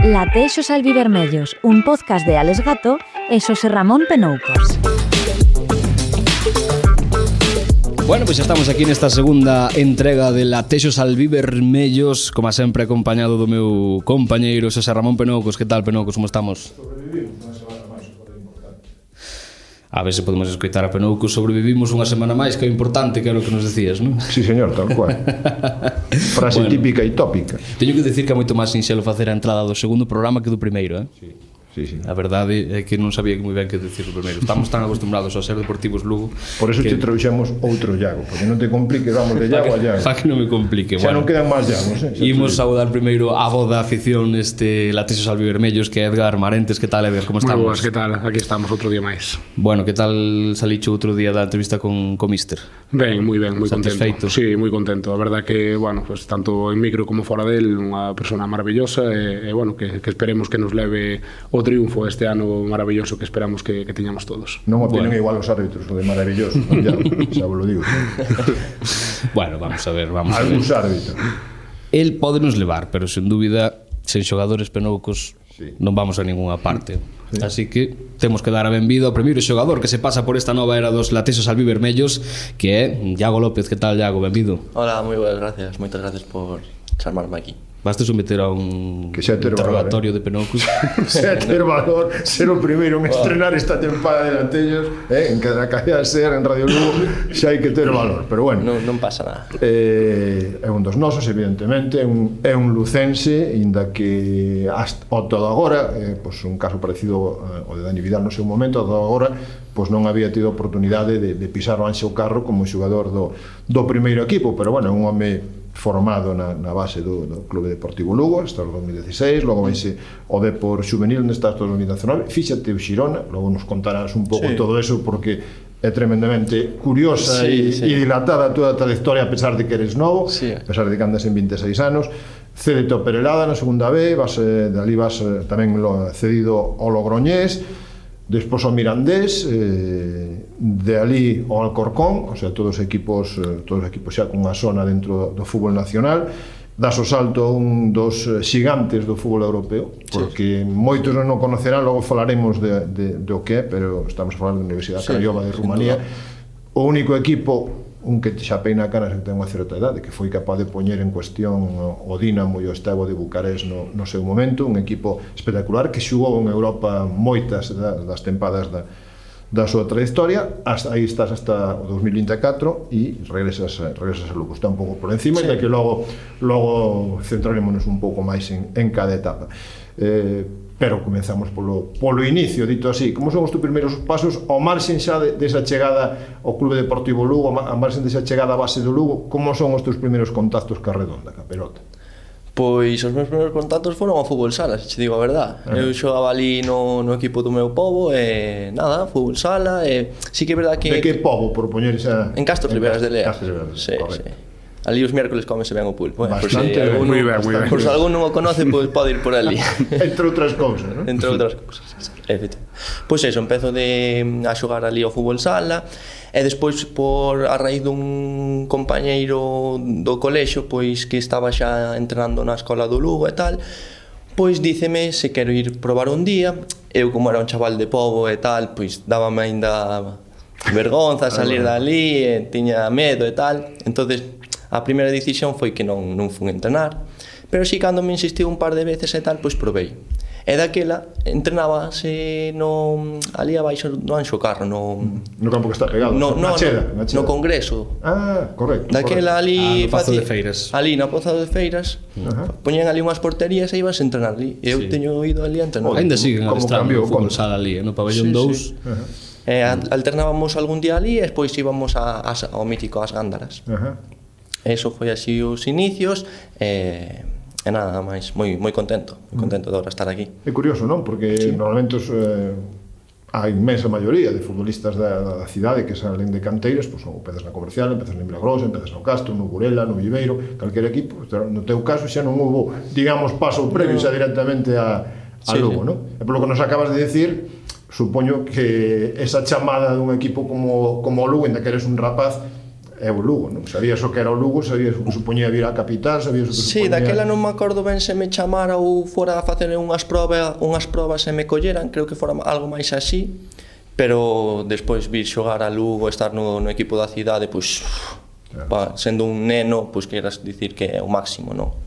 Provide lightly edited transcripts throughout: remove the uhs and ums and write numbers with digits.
Latexos albivermellos, un podcast de Alex Gato e Xosé Ramón Penoucos. Bueno, pois estamos aquí nesta segunda entrega de Latexos albivermellos, como sempre acompañado do meu compañeiro Xosé Ramón Penoucos. Que tal, Penoucos, como estamos? Sobrevivimos unha semana máis, o que é importante. A ver se podemos escoitar a Penoucos. Sobrevivimos unha semana máis, que é importante, que é o que nos decías, non? Sí, señor, tal cual. Frase bueno, típica e tópica. Teño que decir que é moito máis sinxelo facer a entrada do segundo programa que do primeiro, Sí. Sí. A verdade é que non sabía moi ben que decir o primeiro. Estamos tan acostumbrados a ser Deportivos Lugo. Por eso que... te trouxemos outro Iago, porque non te compliques, vamos de Iago a Iago. Para que non me complique. Xa non quedan máis Iagos, Imos saudar primeiro a voz da afición Latexos albivermellos, que é Edgar Marentes. Que tal, Edgar? Como estamos? Moi boas, que tal? Aquí estamos outro día máis. Bueno, que tal salicho outro día da entrevista con Mister? Ben, moi contento. Satisfeito? Sí, moi contento. A verdad que, bueno, pues, tanto en micro como fora del, unha persona maravillosa e bueno, que esperemos que nos leve o triunfo este ano maravilloso que esperamos que teñamos todos. Non opinen igual os árbitros, o de maravilloso, xa vos lo digo. Bueno, vamos a ver. Algúns árbitros. El pódenos levar, pero sen dúbida, sen xogadores Penoucos, sí, non vamos a ninguna parte. Sí. Así que temos que dar a benvida ao primeiro xogador que se pasa por esta nova era dos Latexos albivermellos, que é Iago López. Que tal, Iago? Benvido. Hola, moi boas, gracias. Moitas gracias por chamarme aquí. Baste someter a un valor, interrogatorio de Penoucos. Xa ter valor, ser o primeiro en estrenar esta tempada de Latexos, en cada cadea ser en Radio Lugo, xa hai que ter valor, pero bueno. Non pasa nada. É un dos nosos, evidentemente, é un lucense, inda que ao todo agora, pois un caso parecido ao de Dani Vidal no seu momento, ao todo agora, pois non había tido oportunidade de pisar o Anxo Carro como xogador do primeiro equipo, pero bueno, é un home formado na base do Clube Deportivo Lugo hasta o 2016, logo vaise o Depor Xuvenil neste hasta o 2019, fíxate o Xirona, logo nos contarás un pouco todo eso porque é tremendamente curiosa e dilatada a túa trayectoria a pesar de que eres novo, a pesar de que andas en 26 anos. Cédete ao Perelada na segunda B, de ali vas tamén cedido ao Logroñés, despois ao Mirandés, de ali ao Alcorcón, o sea, todos os equipos xa con unha zona dentro do fútbol nacional. Das o salto a un dos xigantes do fútbol europeo, porque moitos non o conocerán, logo falaremos do que é, pero estamos a falar da Universidade Craiova de Rumanía, o único equipo, un que xa peina canas que ten unha certa idade, que foi capaz de poñer en cuestión o Dinamo e o Steaua de Bucarest no seu momento, un equipo espectacular que xugou en Europa moitas das tempadas da súa trayectoria, aí estás hasta o 2024 e regresas a Lugo, está un pouco por encima, e que logo centrarémonos un pouco máis en cada etapa. Pero comenzamos polo inicio, dito así. Como son os teus primeiros pasos ao marxen xa desa chegada ao Clube Deportivo Lugo, ao marxen desa chegada á base do Lugo? Como son os teus primeiros contactos ca redonda, ca pelota? Pois os meus primeiros contactos foron ao fútbol sala, se che digo a verdad. Eu xogaba ali no equipo do meu pobo e nada, fútbol sala e sí que é verdad que... De que pobo, por poñer esa... En Castro Riberas de Lea. Castro Riberas, correcto. Ali os miércoles comese ben o pulpo, Bastante ben, moi ben. Por se algún non o conoce, pois pode ir por ali. Entre outras cousas, non? Entre outras cousas, efectivamente. Pois eso, empezo a xogar ali ao fútbol sala e despois a raíz dun compañeiro do colexio pois que estaba xa entrenando na escola do Lugo e tal, pois díceme se quero ir probar un día. Eu, como era un chaval de pobo e tal, pois dábame aínda vergonza salir dali e tiña medo e tal. Entonces a primeira decisión foi que non fun entrenar, pero si cando me insistiu un par de veces e tal, pois provei. E daquela entrenábase ali abaixo do Anxo Carro, no campo que está pegado, na Cheda. No Congreso. Ah, correcto. Daquela ali no Pozo de Feiras. Ali na Pozo de Feiras, poñían ali unhas porterías e ibas a entrenar ali. Eu teño ido ali a entrenar. Ainda siguen adestrando o fútbol sala ali, no pabellón 2. Alternábamos algún día ali e despois íbamos ao mítico As Gándaras. Eso foi así os inicios e nada máis, moi contento de ahora estar aquí. É curioso, non? Porque normalmente a inmensa maioría de futbolistas da cidade que salen de canteiras, pois empezas na Comercial, empezas na Milagrosa, empezas no Castro, no Burela, no Viveiro, calquer equipo. No teu caso xa non houbo, digamos, paso previo xa directamente a Lugo, non? E polo que nos acabas de decir, supoño que esa chamada dun equipo como o Lugo, ainda que eres un rapaz, é o Lugo, non? Sabías o que era o Lugo, sabías o que supoñía vir á capital, sabías o que Sí, supoñía... daquela non me acordo ben se me chamara ou fora a facer unhas probas e me colleran, creo que fora algo máis así, pero despois vir xogar a Lugo, estar no equipo da cidade, pois, sendo un neno, pois queras dicir que é o máximo, non?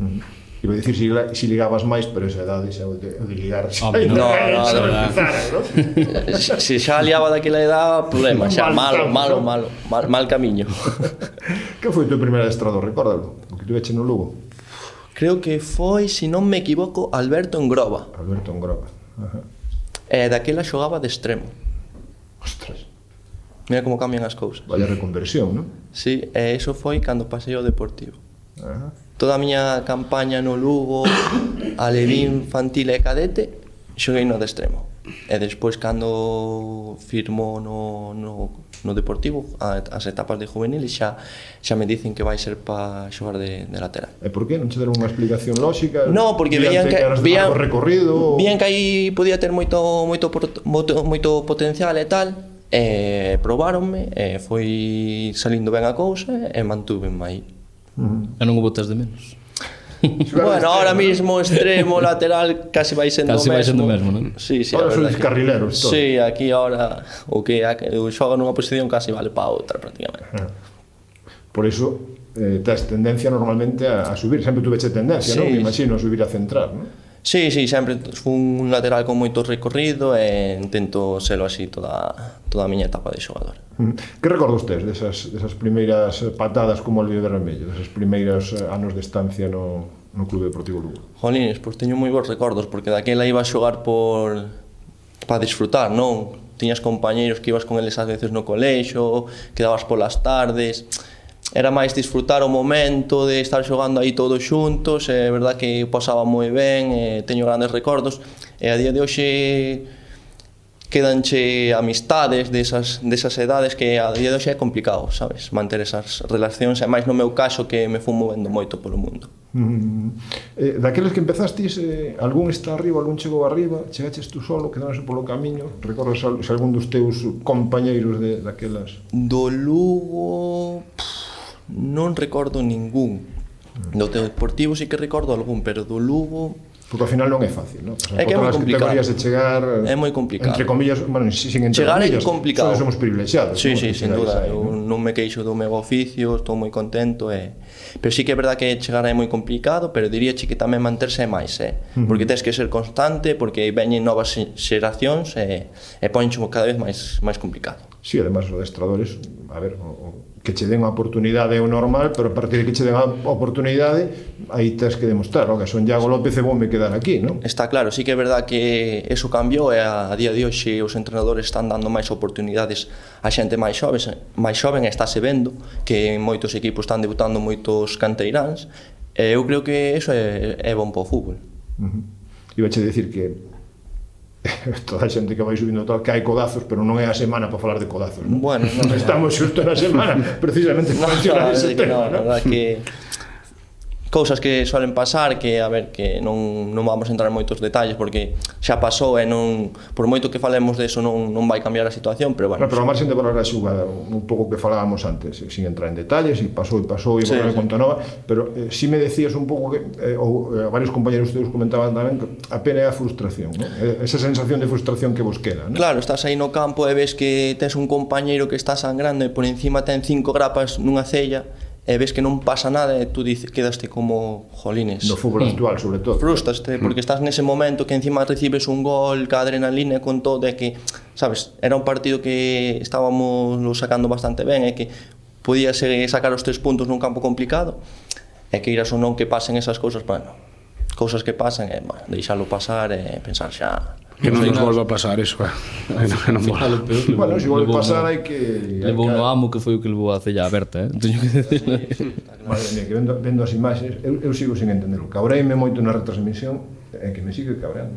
Iba a dicir si ligabas máis, pero esa edade xa o de ligar xa no, no. Se xa liaba daquela edad, problema, xa mal camiño. Que foi o teu primeiro adestrador, recórdalo? O que tuveche no Lugo? Creo que foi, se non me equivoco, Alberto Engroba. Alberto Engroba. E daquela xogaba de extremo. Ostras. Mira como cambian as cousas. Vaya reconversión, non? Sí, e iso foi cando pasei ao Deportivo. Ajá. Toda a miña campaña no Lugo, alevín, infantil e cadete, xoguei no de extremo. E despois, cando firmo no Deportivo, as etapas de juvenil, xa me dicen que vai ser para xogar de lateral. E por que? Non che deron unha explicación lóxica? No, porque veían que aí podía ter moito potencial e tal, e probáronme, e foi salindo ben a cousa, e mantúvenme aí. E non o botas de menos. Bueno, ahora mismo extremo, lateral, casi vai sendo o mesmo, non? Sí, sí, ahora sois carrileros todos. Sí, aquí ahora o que xoga nunha posición casi vale para outra prácticamente. Por iso tes tendencia normalmente a subir, sempre tuveche tendencia, non? Me imagino a subir a centrar, non? Sí, sempre fui un lateral con moito recorrido e intento selo así toda a miña etapa de xogador. Que recordos tes desas primeiras patadas como o Viver Vermello, desas primeiros anos de estancia no Clube Deportivo Lugo? Jolines, pois teño moi bons recordos, porque daquela iba a xogar para disfrutar, non? Tiñas compañeiros que ibas con eles ás veces no colexo, quedabas polas tardes... Era máis disfrutar o momento de estar xogando aí todos xuntos, é verdad que pasaba moi ben, teño grandes recordos, e a día de hoxe quedanche amistades desas edades que a día de hoxe é complicado, sabes, manter esas relacións, e máis no meu caso que me fui movendo moito polo mundo. Daqueles que empezastis, algún está arriba, algún chegou arriba, chegaches tú solo, quedaronse polo camiño, recordas se algún dos teus compañeiros daquelas? Do Lugo... non recordo ningún. Do Deportivo sí que recordo algún, pero do Lugo... Porque ao final non é fácil, non? É que é moi complicado. De chegar, é moi complicado. Entre comillas, bueno, sin entre chegar comillas, é complicado. Somos privilexiados. Sí, sin duda. Eu non me queixo do meu oficio, estou moi contento. Pero sí que é verdad que chegar é moi complicado, pero diríache que tamén manterse é máis, porque tens que ser constante, porque veñen novas xeracións e poncho cada vez máis complicado. Sí, además os adestradores, a ver, que che den a oportunidade é o normal, pero a partir de que che den a oportunidade, aí tens que demostrar, que son Iago López e vou me quedar aquí, non? Está claro, sí que é verdad que eso cambiou e a día de hoxe os entrenadores están dando máis oportunidades a xente máis xoven, e estáse vendo que en moitos equipos están debutando moitos canteiráns, e eu creo que eso é bon para o fútbol. Iba che dicir que toda a xente que vai subindo tal, que hai codazos, pero non é a semana para falar de codazos, non? Bueno, non estamos xusto na semana precisamente para mencionar ese tema, non? A verdad que cousas que suelen pasar, que a ver, que non vamos a entrar en moitos detalles porque xa pasou e non, por moito que falemos de eso non vai cambiar a situación, pero bueno. Pero a marxen de valorar a xugada, un pouco que falábamos antes, sin entrar en detalles, e pasou e volver a conta nova, pero si me decías un pouco que ou varios compañeros teus comentaban tamén que a pena é a frustración, non? Esa sensación de frustración que vos queda, non? Claro, estás aí no campo e ves que tes un compañeiro que está sangrando e por encima ten 5 grapas nunha cella e ves que non pasa nada e tú quedaste como jolines. No fútbol actual, sobre todo. Frustraste, porque estás nese momento que encima recibes un gol, ca adrenalina con todo, e que, sabes, era un partido que estábamos sacando bastante ben, e que podías sacar os 3 puntos nun campo complicado, e que iras ou non que pasen esas cousas, bueno, cousas que pasan, e, bueno, deixalo pasar e pensar xa... Que non nos volva a pasar eso, non volva. Bueno, se volve a pasar hai que... Levou no amo que foi o que levou a cella aberta, teño que decir. Madre mía, que vendo as imaxes, eu sigo sin entenderlo. Cabreime moito na retransmisión, é que me sigue cabreando.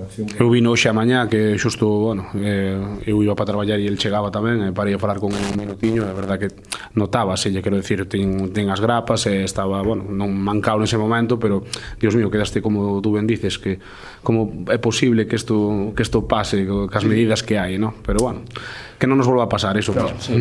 acción. Eu vino hoxe a mañá que xusto, bueno, eu iba para traballar e el chegaba tamén, e parei a falar con un minutiño, é verdad que notábase, quero decir, ten as grapas, e estaba, bueno, non mancado nese momento, pero, Dios mío, quedaste como tú ben dices, que como é posible que isto pase, cas medidas que hai, ¿no? Pero, bueno, que non nos volva a pasar iso. No, sí,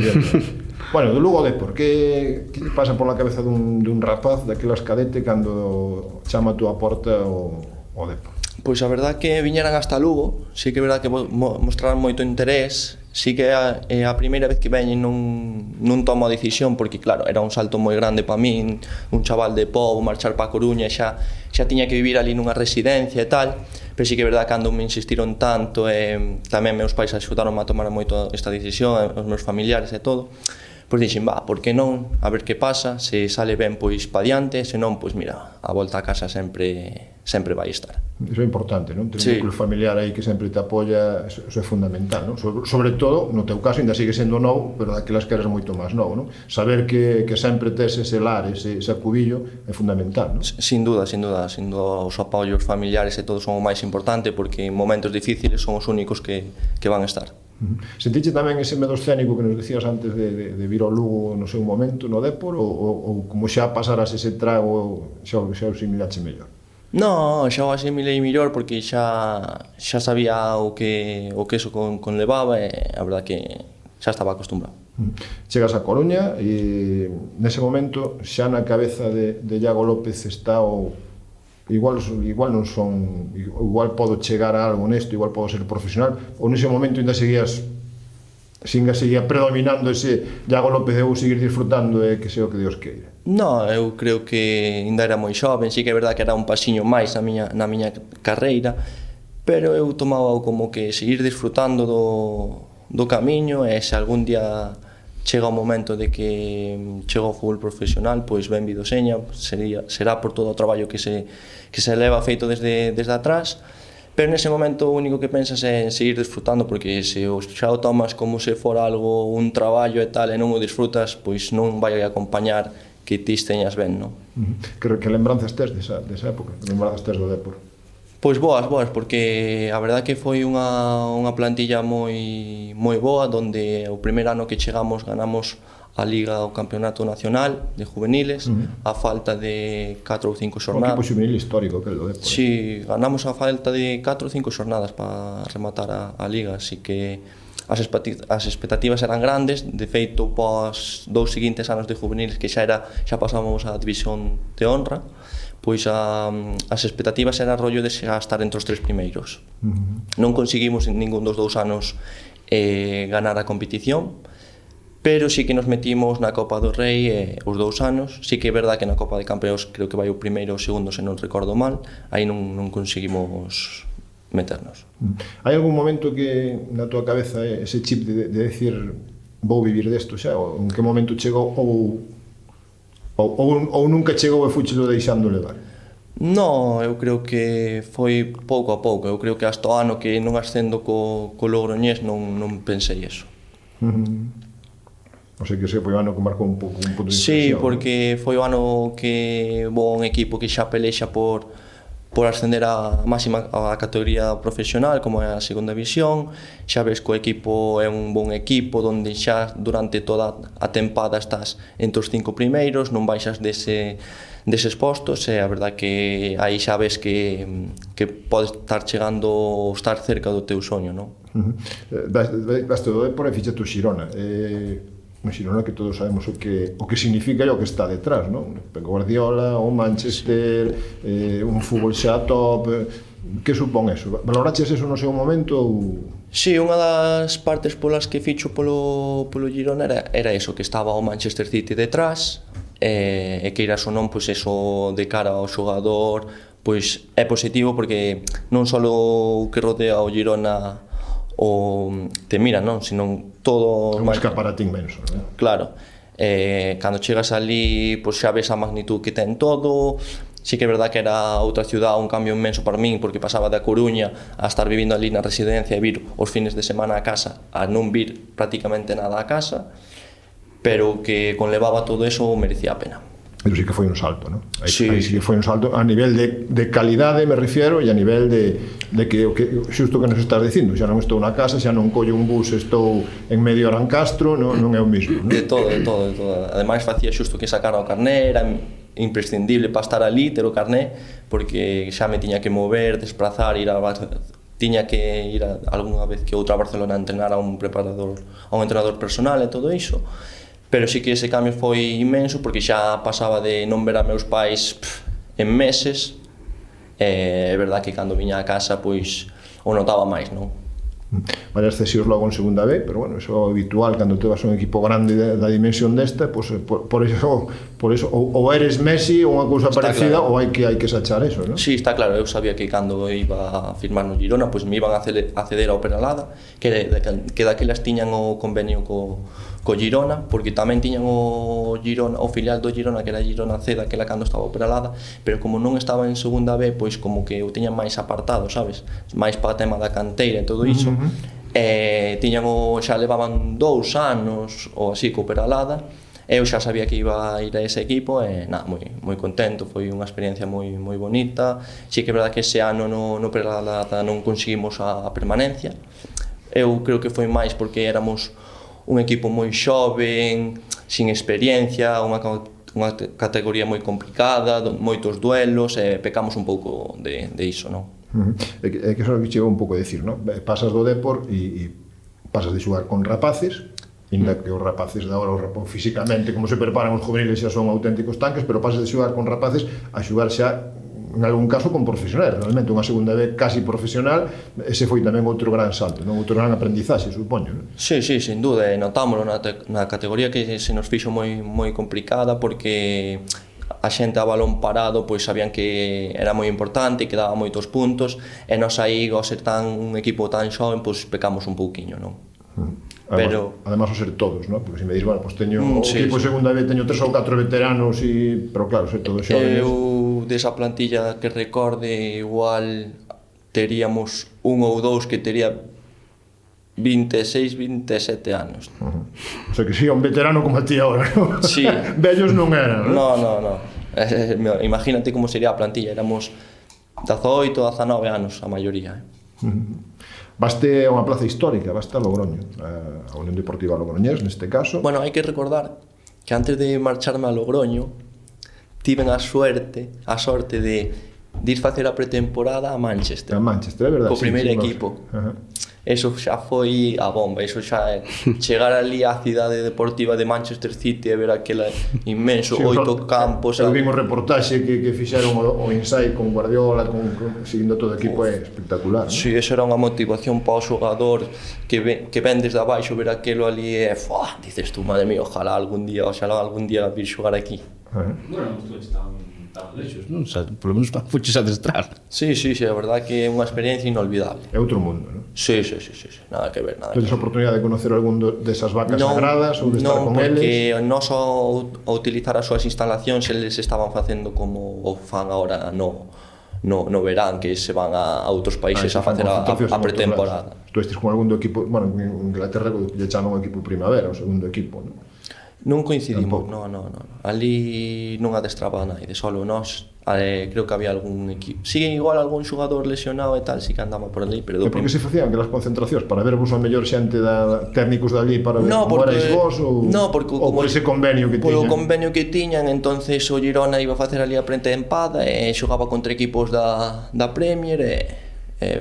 bueno, do Lugo Depor, que pasa por la cabeza dun rapaz daquelas cadete cando chama a túa porta o Depor? Pois a verdad que viñeran hasta Lugo, sí que é verdad que mostraran moito interés, sí que é a primeira vez que veñen non tomo a decisión, porque claro, era un salto moi grande para min, un chaval de Pobo, marchar para a Coruña, xa tiña que vivir ali nunha residencia e tal, pero sí que é verdad que cando me insistiron tanto, tamén meus pais axudaron a tomar moito esta decisión, os meus familiares e todo, pois dixen, por que non, a ver que pasa, se sale ben, pois pa diante, se non, pois mira, a volta a casa sempre vai estar. Iso é importante, non? Ter un núcleo familiar aí que sempre te apoia, iso é fundamental, non? Sobre todo, no teu caso, ainda sigue sendo novo, pero daquelas que eres moito máis novo, non? Saber que sempre tes ese lar, ese acubillo, é fundamental, non? Sin duda, os apoios familiares e todo son o máis importante, porque en momentos difíciles son os únicos que van a estar. Sentiche tamén ese medo escénico que nos decías antes de vir ao Lugo no seu momento, no Depor, ou como xa pasaras ese trago, xa o asimilache mellor? No, xa o asimilei mellor porque xa sabía o que eso conlevaba e a verdad que xa estaba acostumbrado. Chegas a Coruña e nese momento xa na cabeza de Iago López está o igual non son, igual podo chegar a algo nesto, igual podo ser profesional, ou nese momento ainda seguía predominando ese Iago López de seguir disfrutando e que sea o que Dios queira? No, eu creo que ainda era moi xoven, sí que é verdad que era un pasiño máis na miña carreira, pero eu tomaba como que seguir disfrutando do camiño, e se algún día chega o momento de que chego ao fútbol profesional, pois ben vido seña, será por todo o traballo que se leva feito desde atrás, pero nese momento o único que pensas é en seguir disfrutando, porque se xa o tomas como se fora algo, un traballo e tal, e non o disfrutas, pois non vai a acompañar que ti teñas ben, non? Que lembranzas tes desa época? Que lembranzas tes do Depor? Pois boas, porque a verdad que foi unha plantilla moi boa, donde o primeiro ano que chegamos ganamos a Liga o Campeonato Nacional de Juveniles, a falta de 4 ou 5 xornadas. Un equipo juvenil histórico, que é o Depor. Sí, ganamos a falta de 4 ou 5 xornadas para rematar a Liga, así que as expectativas eran grandes. De feito, pos 2 seguintes anos de juveniles que xa pasábamos a división de honra, pois as expectativas era rollo de xa estar entre os 3 primeiros. Non conseguimos en ningún dos 2 anos ganar a competición, pero sí que nos metimos na Copa do Rei os 2 anos. Sí que é verdad que na Copa de Campeóns creo que vai o primeiro ou o segundo, se non recordo mal, aí non conseguimos meternos. Hai algún momento que na tua cabeza ese chip de decir vou vivir desto xa, ou en que momento chegou, ou nunca chegou e fuchelo deixando levar? No, eu creo que foi pouco a pouco. Eu creo que hasta o ano que non ascendo co Logroñés non pensei eso. O sea que foi o ano que marcou un pouco un punto de Sí, inflexión. porque foi o ano que vou a un equipo que xa pelexa por ascender a máxima a categoría profesional, como é a segunda división. Xa ves que o equipo é un bon equipo, donde xa durante toda a tempada estás entre os 5 primeiros, non baixas deses postos, e a verdad que aí xa ves que podes estar chegando, estar cerca do teu soño, non? Vaste do Depor e fixaste o Xirona. Un Xirona que todos sabemos o que significa e o que está detrás, non? Guardiola, o Manchester, un fútbol xa top. Que supón eso? Valoraches eso no seu momento? Sí, unha das partes polas que ficho polo Girona era eso, que estaba o Manchester City detrás, e que iras ou non, pois eso de cara ao xogador, pois é positivo, porque non só o que rodea o Girona te mira, non? Sino todo... É un escaparate inmenso, non? Claro. Cando chegas ali, pois xa ves a magnitud que ten todo. Sí que é verdad que era outra ciudad, un cambio inmenso para min, porque pasaba da Coruña a estar vivindo ali na residencia e vir os fines de semana a casa, a non vir prácticamente nada a casa, pero que conlevaba todo eso merecía a pena. Pero sí que foi un salto, non? Aí Sí, sí que foi un salto a nivel de calidade, me refiero, e a nivel de que o que xusto que nos estás dicindo, xa non estou na casa, xa non collo un bus, estou en medio de Arancastro, non é o mismo, non? De todo. Ademais, facía xusto que sacar o carné, era imprescindible para estar ali, ter o carné, porque xa me tiña que mover, desplazar, tiña que ir algunha vez que outra a Barcelona a entrenar a un entrenador personal e todo iso. Pero sí que ese cambio foi inmenso, porque xa pasaba de non ver a meus pais en meses. É verdad que cando viña a casa, pois, o notaba máis, non? Varias cesións logo en segunda B, pero bueno, eso é habitual cando te vas a un equipo grande da dimensión desta, pues, por eso ou eres Messi ou unha cousa parecida, claro. Ou hai que sachar eso, non? Sí, está claro, eu sabía que cando iba a firmar no Girona, pues me iban a ceder ao Peralada, que daquelas tiñan o convenio co Girona, porque tamén tiñan o Girona, o filial do Girona, que era Girona C, daquela cando estaba o Peralada, pero como non estaba en segunda B, pois como que o tiñan máis apartado, sabes? Máis para o tema da canteira e todo iso. Xa levaban 2 anos ou así co Peralada. Eu xa sabía que iba a ir a ese equipo e moi contento, foi unha experiencia moi bonita. Si que é verdad que ese ano no Peralada non conseguimos a permanencia. Eu creo que foi máis porque éramos un equipo moi xoven, sin experiencia, unha categoría moi complicada, moitos duelos, e pecamos un pouco de iso, non? É que eso que chegou un pouco a decir, non? Pasas do Depor e pasas de xogar con rapaces, inda que os rapaces de agora, físicamente, como se preparan os juveniles, xa son auténticos tanques, pero pasas de xogar con rapaces a xogar xa, en algún caso, con profesionais. Realmente, unha segunda vez casi profesional, ese foi tamén outro gran salto, non? Outro gran aprendizaxe, supoño, non? Sí, sin duda, e notámoslo na categoría que se nos fixo moi complicada, porque a xente a balón parado pois sabían que era moi importante, que daba moitos puntos, e nós aí, ao ser un equipo tan xoven, pois pecamos un pouquiño, non? Además, ao ser todos, non? Porque se me dis, bueno, pois teño o equipo de segunda vez, teño 3 ou 4 veteranos, pero claro, ser todos xóvenes. Eu, desa plantilla que recorde, igual teríamos un ou dous que tería 26, 27 anos. O sea que si, un veterano como a ti agora, non? Sí. Vellos non eran, non? No. Imagínate como sería a plantilla, éramos 18, 19 anos a maioría. Vaste a unha plaza histórica, vaste a Logroño, a Unión Deportiva Logroñés, neste caso. Bueno, hai que recordar que antes de marcharme a Logroño, tiven a sorte de ir facer a pretemporada a Manchester. A Manchester, é verdade. Co primeiro equipo. Eso xa foi a bomba, eso xa é chegar ali á cidade deportiva de Manchester City e ver aquela inmenso, 8 campos. Eu vimos reportaxe que fixeron o Inside con Guardiola, seguindo todo o equipo, é espectacular, non? Sí, eso era unha motivación para o xogador que ven desde abaixo ver aquelo ali e dices tú, madre mía, ojalá algún día vir xogar aquí. Bueno, tú estás tan lexos, non? O sea, por lo menos fuches a adestrar. Sí, a verdade que é unha experiencia inolvidable. É outro mundo, non? Sí, nada que ver, Tedes a oportunidade de conocer algún desas vacas sagradas ou de estar con eles? Non, porque nós ao utilizar as súas instalacións eles estaban facendo como o fan agora no verán, que se van a outros países a facer a pretemporada. Tu estes con algún do equipo, bueno, en Inglaterra lle chaman o equipo primavera, o segundo equipo, non? Non coincidimos, non. Ali non adestraba naide, solo nós, creo que había algún equipo. Si, igual algún xogador lesionado e tal, si que andaba por ali, pero... E por que se facían aquelas concentracións? Para ver vos a mellor xente técnicos dali para ver como erais vos? Ou por ese convenio que tiñan? Polo convenio que tiñan, entonces o Girona iba a facer ali a pretempada e xogaba contra equipos da Premier e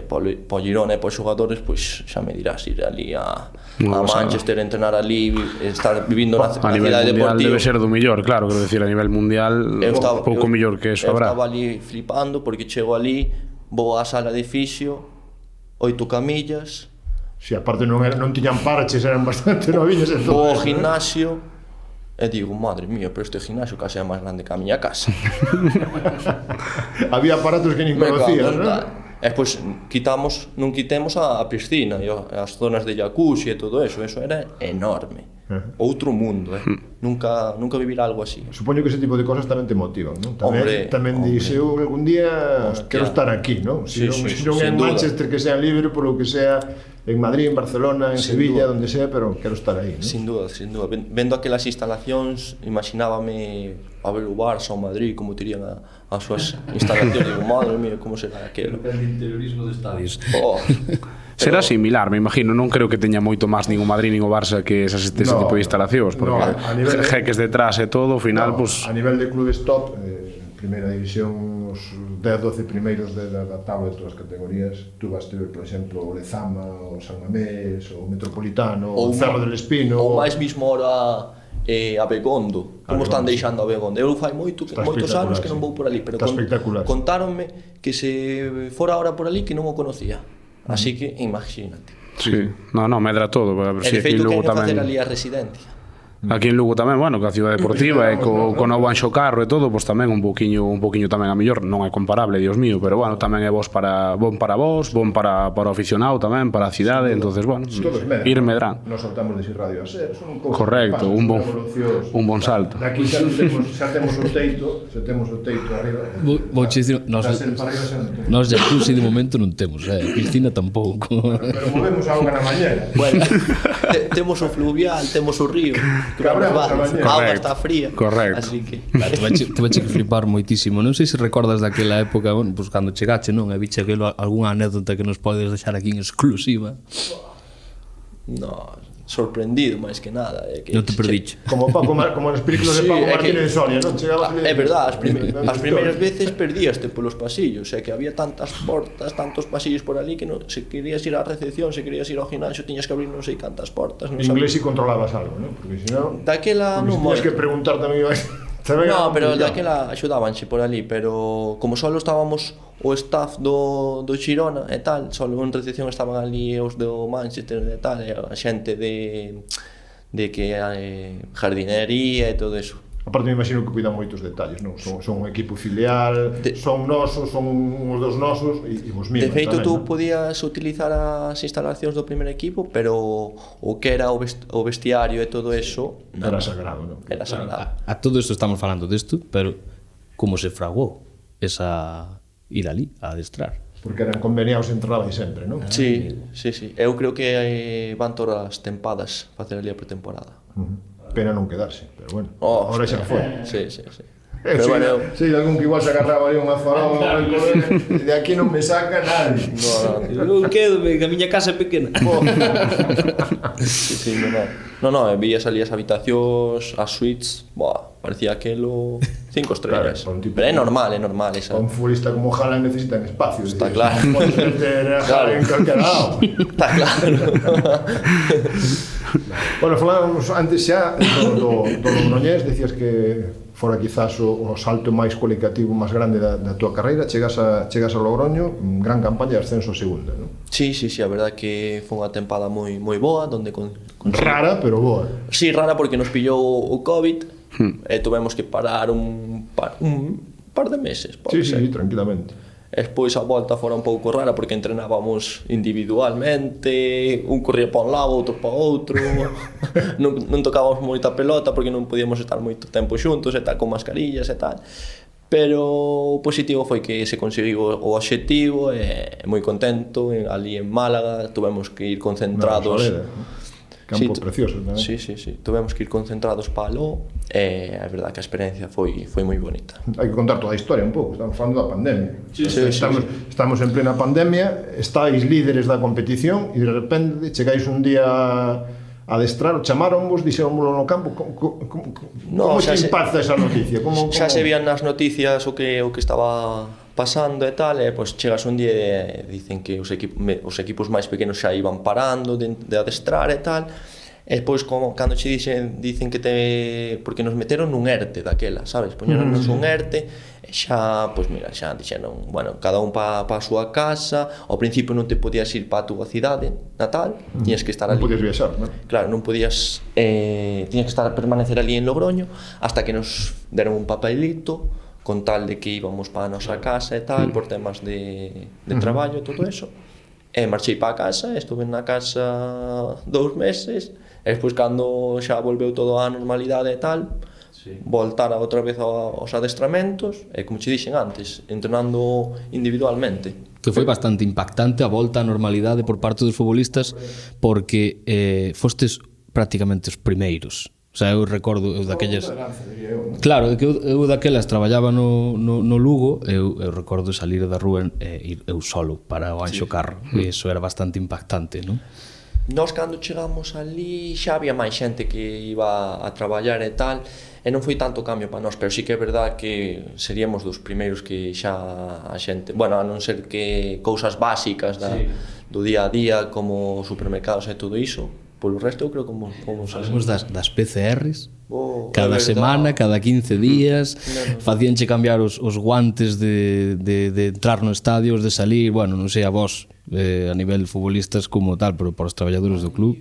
po Girona e pos xogadores, pois xa me dirás, ir ali a Manchester, entrenar ali, estar vivindo na cidade deportiva. A nivel mundial debe ser do mellor, claro, quero decir, a nivel mundial pouco mellor que eso habrá. Eu estaba ali flipando porque chego ali, vou á sala de fisio, 8 camillas. Si, aparte non tiñan parches, eran bastante noviños. Vou ao gimnasio e digo, madre mía, pero este gimnasio case é máis grande que a miña casa. Había aparatos que nin conocías, non? E pois non quitemos a piscina e as zonas de jacuzzi e todo eso era enorme. Outro mundo, Nunca vivir algo así. Supoño que ese tipo de cosas tamén te motivan, non? Tamén dixe, eu algún día quero estar aquí, non? Se non é en Manchester, que sea libre, por lo que sea, en Madrid, en Barcelona, en Sin Sevilla, duda. onde sea, pero quero estar aí, ¿no? Sin duda, sin duda. Vendo aquelas instalacións, imaginábame a ver o Barça ou Madrid, como terían as súas instalacións. Digo, madre mía, como será aquilo? El interiorismo de estadios. Oh, Será similar, me imagino, non creo que teña moito máis nin o Madrid nin o Barça que ese No, tipo de instalacións, porque a nivel de- jeques detrás e todo, ao final, No, pues, a nivel de clubes top, primeira división, os 10-12 primeiros da tabla de todas as categorías, tú vas ter, por exemplo, o Lezama, o San Mamés, o Metropolitano, o Cerro del Espino, ou máis mismo ahora a Begondo. Como están Begondo, deixando a Begondo? Eu fai moitos espectacular, anos que non sí. vou por ali, pero Está espectacular. contáronme que se fora ahora por ali que non o conocía. Así que imagínate. sí. No, medra todo, a ver E si de aquí en feito Lugo queren facer tamén. ali a residencia. Aquí en Lugo tamén, bueno, que a Ciudad Deportiva e co novo Anxo Carro e todo, pois tamén un poquiño tamén a mellor, non é comparable, Dios mío, pero bueno, tamén é bon para vos, bon para o aficionado tamén, para a cidade, entonces bueno, todos medran. ir medrán. Nos soltamos de Radio a ser, son cousas Correcto, que pasan, un bon salto. Daqui xa temos o teito arriba. Vouche dicir, Para arriba xa non temos. Nós jacuzzi de momento non temos, Cristina tampouco. Pero movemos a auga na mañana. Bueno, temos o fluvial, temos o río. Cabremos a mañana. A auga Correcto, está fría. correcto. Así que Te vache que flipar moitísimo. Non sei se recordas daquela época, bueno, pues cando chegache, non? E biche aquilo, algunha anécdota que nos podes deixar aquí en exclusiva. no, sorprendido máis que nada, que Non te perdiche. Como nas películas de Sí, Paco é que- Martínez de Soria, non? Chegabas ali- É verdad, as primeiras veces perdíaste polos pasillos, que había tantas portas, tantos pasillos por ali que non, se querías ir á recepción, se querías ir ao ginásio, tiñas que abrir non sei cantas portas, non En inglés sabes. si controlabas algo, non? Porque si non... Daquela Porque non si tiñas moito. que preguntar tamén ibas... No, pero daquela axudábanche por ali, pero como só estábamos o staff do Girona e tal, só en recepción estaban ali os do Manchester e tal, e a xente de que jardinería e todo eso. Aparte me imagino que cuidan moitos detalles, non? Son un equipo filial, son nosos, son uns dos nosos e vos miman De feito, tamén, tú non? podías utilizar as instalacións do primer equipo, pero o que era o vestiario e todo eso Era sagrado, non? era sagrado. A todo isto estamos falando desto, pero como se fraguou esa ir ali a adestrar? Porque eran conveniados e entrabais sempre, non? Sí, sí, sí. Eu creo que van todas as tempadas facer ali a pretemporada. Pena non quedarse, pero bueno, Oh, ahora xa foi. Sí, sí, sí. Pero Pero bueno, bueno, sí, algún que igual se agarraba ali unha farola, de aquí non me saca nadie. Non quedo, que a miña casa é pequena. sí, sí, no, vías ali as habitacións, as suites, parecía aquelo 5 estrellas. Claro, para un tipo- Pero é normal esa. Un futbolista como Haaland necesitan espacio. Está decir, claro. non podes meter a Claro. Haaland en calquera lado. Está claro. Bueno, falábamos antes xa do Logroñés, decías que fora quizás o salto máis cualitativo máis grande da túa carreira, chegas a Logroño, gran campaña de ascenso a segunda, non? Sí, a verdad que foi unha tempada moi boa, donde Rara, pero boa. Sí, rara porque nos pillou o COVID e tuvemos que parar un par de meses, pode Sí, ser. tranquilamente. E despois a volta fora un pouco rara porque entrenábamos individualmente, un corría para un lado, outro para outro. non tocábamos moita pelota porque non podíamos estar moito tempo xuntos e tal, con mascarillas e tal. Pero o positivo foi que se conseguiu o obxectivo e moi contento. Ali en Málaga tuvemos que ir concentrados. Campo precioso, non? Sí. Tuvemos que ir concentrados para aló e a verdad que a experiencia foi moi bonita. Hai que contar toda a historia un pouco, estamos falando da pandemia. Sí. Estamos en plena pandemia, estáis líderes da competición e de repente chegáis un día a adestrar, chamaronvos, dixéronvolo no campo, como xa te se- impacta esa noticia? Xa se vían nas noticias o que estaba pasando e tal, e pois chegas un día e dicen que os equipos máis pequenos xa iban parando de adestrar e tal, e despois cando che dicen que porque nos meteron nun ERTE daquela, sabes? Poñeronnos un ERTE e xa, pois mira, xa dixeron, bueno, cada un pa a súa casa, ao principio non te podías ir pa a túa cidade natal, tiñas que estar ali. Non podías viaxar, non? Claro, non podías tiñas que permanecer ali en Logroño hasta que nos deron un papelito con tal de que íbamos para a nosa casa e tal, por temas de traballo e todo eso. E marchei para a casa, estuve na casa 2 meses, e despois cando xa volveu todo á normalidade e tal, voltar outra vez aos adestramentos e, como che dixen antes, entrenando individualmente. Que foi bastante impactante a volta á normalidade por parte dos futbolistas, porque fostes prácticamente os primeiros. O sea, eu recordo daquelas... Claro, que eu daquelas traballaba no Lugo, eu recordo salir da rúa e ir eu solo para o Anxo Carro, e iso era bastante impactante, non? Nós, cando chegamos ali, xa había máis xente que iba a traballar e tal, e non foi tanto cambio para nós, pero sí que é verdad que seríamos dos primeiros que xa a xente, bueno, a non ser que cousas básicas do día a día, como supermercados e todo iso, polo resto eu creo que fomos Falamos das PCRs, cada semana, cada 15 días, facíanche cambiar os guantes de entrar no estadio, os de salir, bueno, non sei a vos, a nivel futbolistas como tal, pero para os traballadores do club.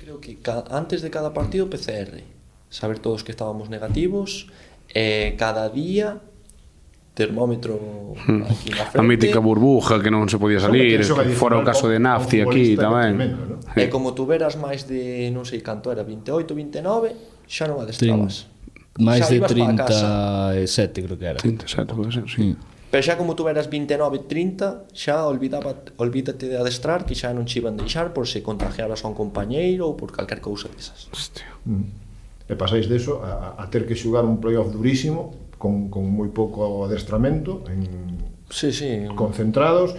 Creo que antes de cada partido PCR, saber todos que estábamos negativos, cada día termómetro aquí na frente. A mítica burbuja que non se podía salir, fora o caso de Nafti aquí tamén. E como tuveras máis de, non sei canto era, 28, 29, xa non adestrabas. Máis de 37 creo que era. 37, pode ser, sí. Pero xa como tuveras 29, 30, xa olvídate de adestrar, que xa non che iban deixar por se contagiaras a un compañeiro ou por calquer cousa desas. Hostia. E pasáis deso a ter que xugar un playoff durísimo con moi pouco adestramento concentrados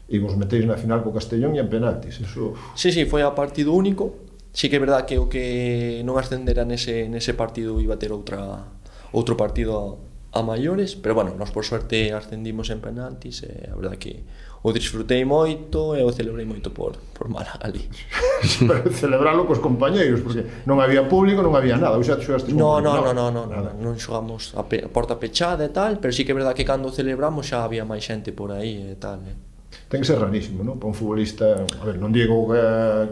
e vos metéis na final co Castellón e en penaltis. Eso... Sí, foi a partido único. Sí que é verdad que o que non ascendera nese partido iba a ter outro partido a maiores, pero bueno, nós por suerte ascendimos en penaltis e a verdad que o disfrutei moito e o celebrei moito por Málaga ali. Pero celebralo cos compañeiros, porque non había público, non había nada. Xa xogaste non xogamos a porta pechada e tal, pero sí que é verdad que cando celebramos xa había máis xente por aí e tal. Ten que ser rarísimo, non? Para un futbolista, a ver, non digo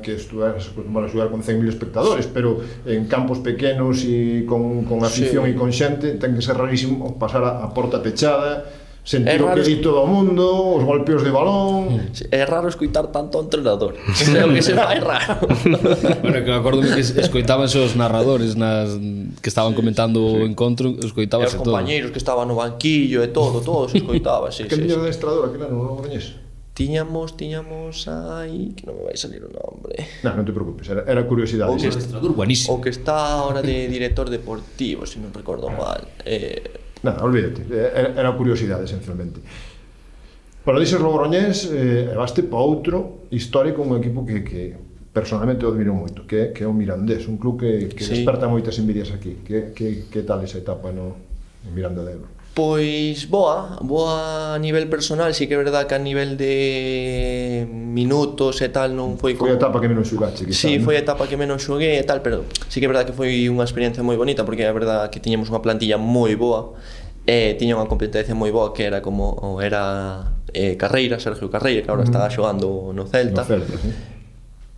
que estuveras acostumado a xogar con 100.000 espectadores, pero en campos pequenos e con afición e con xente, ten que ser rarísimo pasar a porta pechada, sentir o que di todo o mundo, os golpeos de balón... É raro escoitar tanto ao entrenador. É o que se fai raro. Bueno, que me acordo que escoitabanse os narradores que estaban comentando o encontro, escoitábase todo. E os compañeiros que estaban no banquillo e todo se escoitaba, sí. Que tiña de adestrador aquel ano, non o Logroñés? Tiñamos aí, que non me vai salir o nombre. Non te preocupes, era curiosidade. O adestrador buenísimo. O que está ahora de director deportivo, se non recordo mal. Nada, olvídate, era curiosidade, esencialmente. Para dices Logroñés, vaste para outro histórico, un equipo que personalmente o admiro moito, que é o Mirandés, un club que desperta moitas envidias aquí. Que tal esa etapa no Miranda de Ebro? Pois boa a nivel personal, sí que é verdad que a nivel de minutos e tal non foi como... Foi a etapa que menos xugache, quizá. Sí, foi a etapa que menos xuguei e tal, pero sí que é verdad que foi unha experiencia moi bonita, porque é verdad que tiñamos unha plantilla moi boa e tiña unha competencia moi boa que era como Carreira, Sergio Carreira, que agora estaba xogando no Celta. No Celta, sí.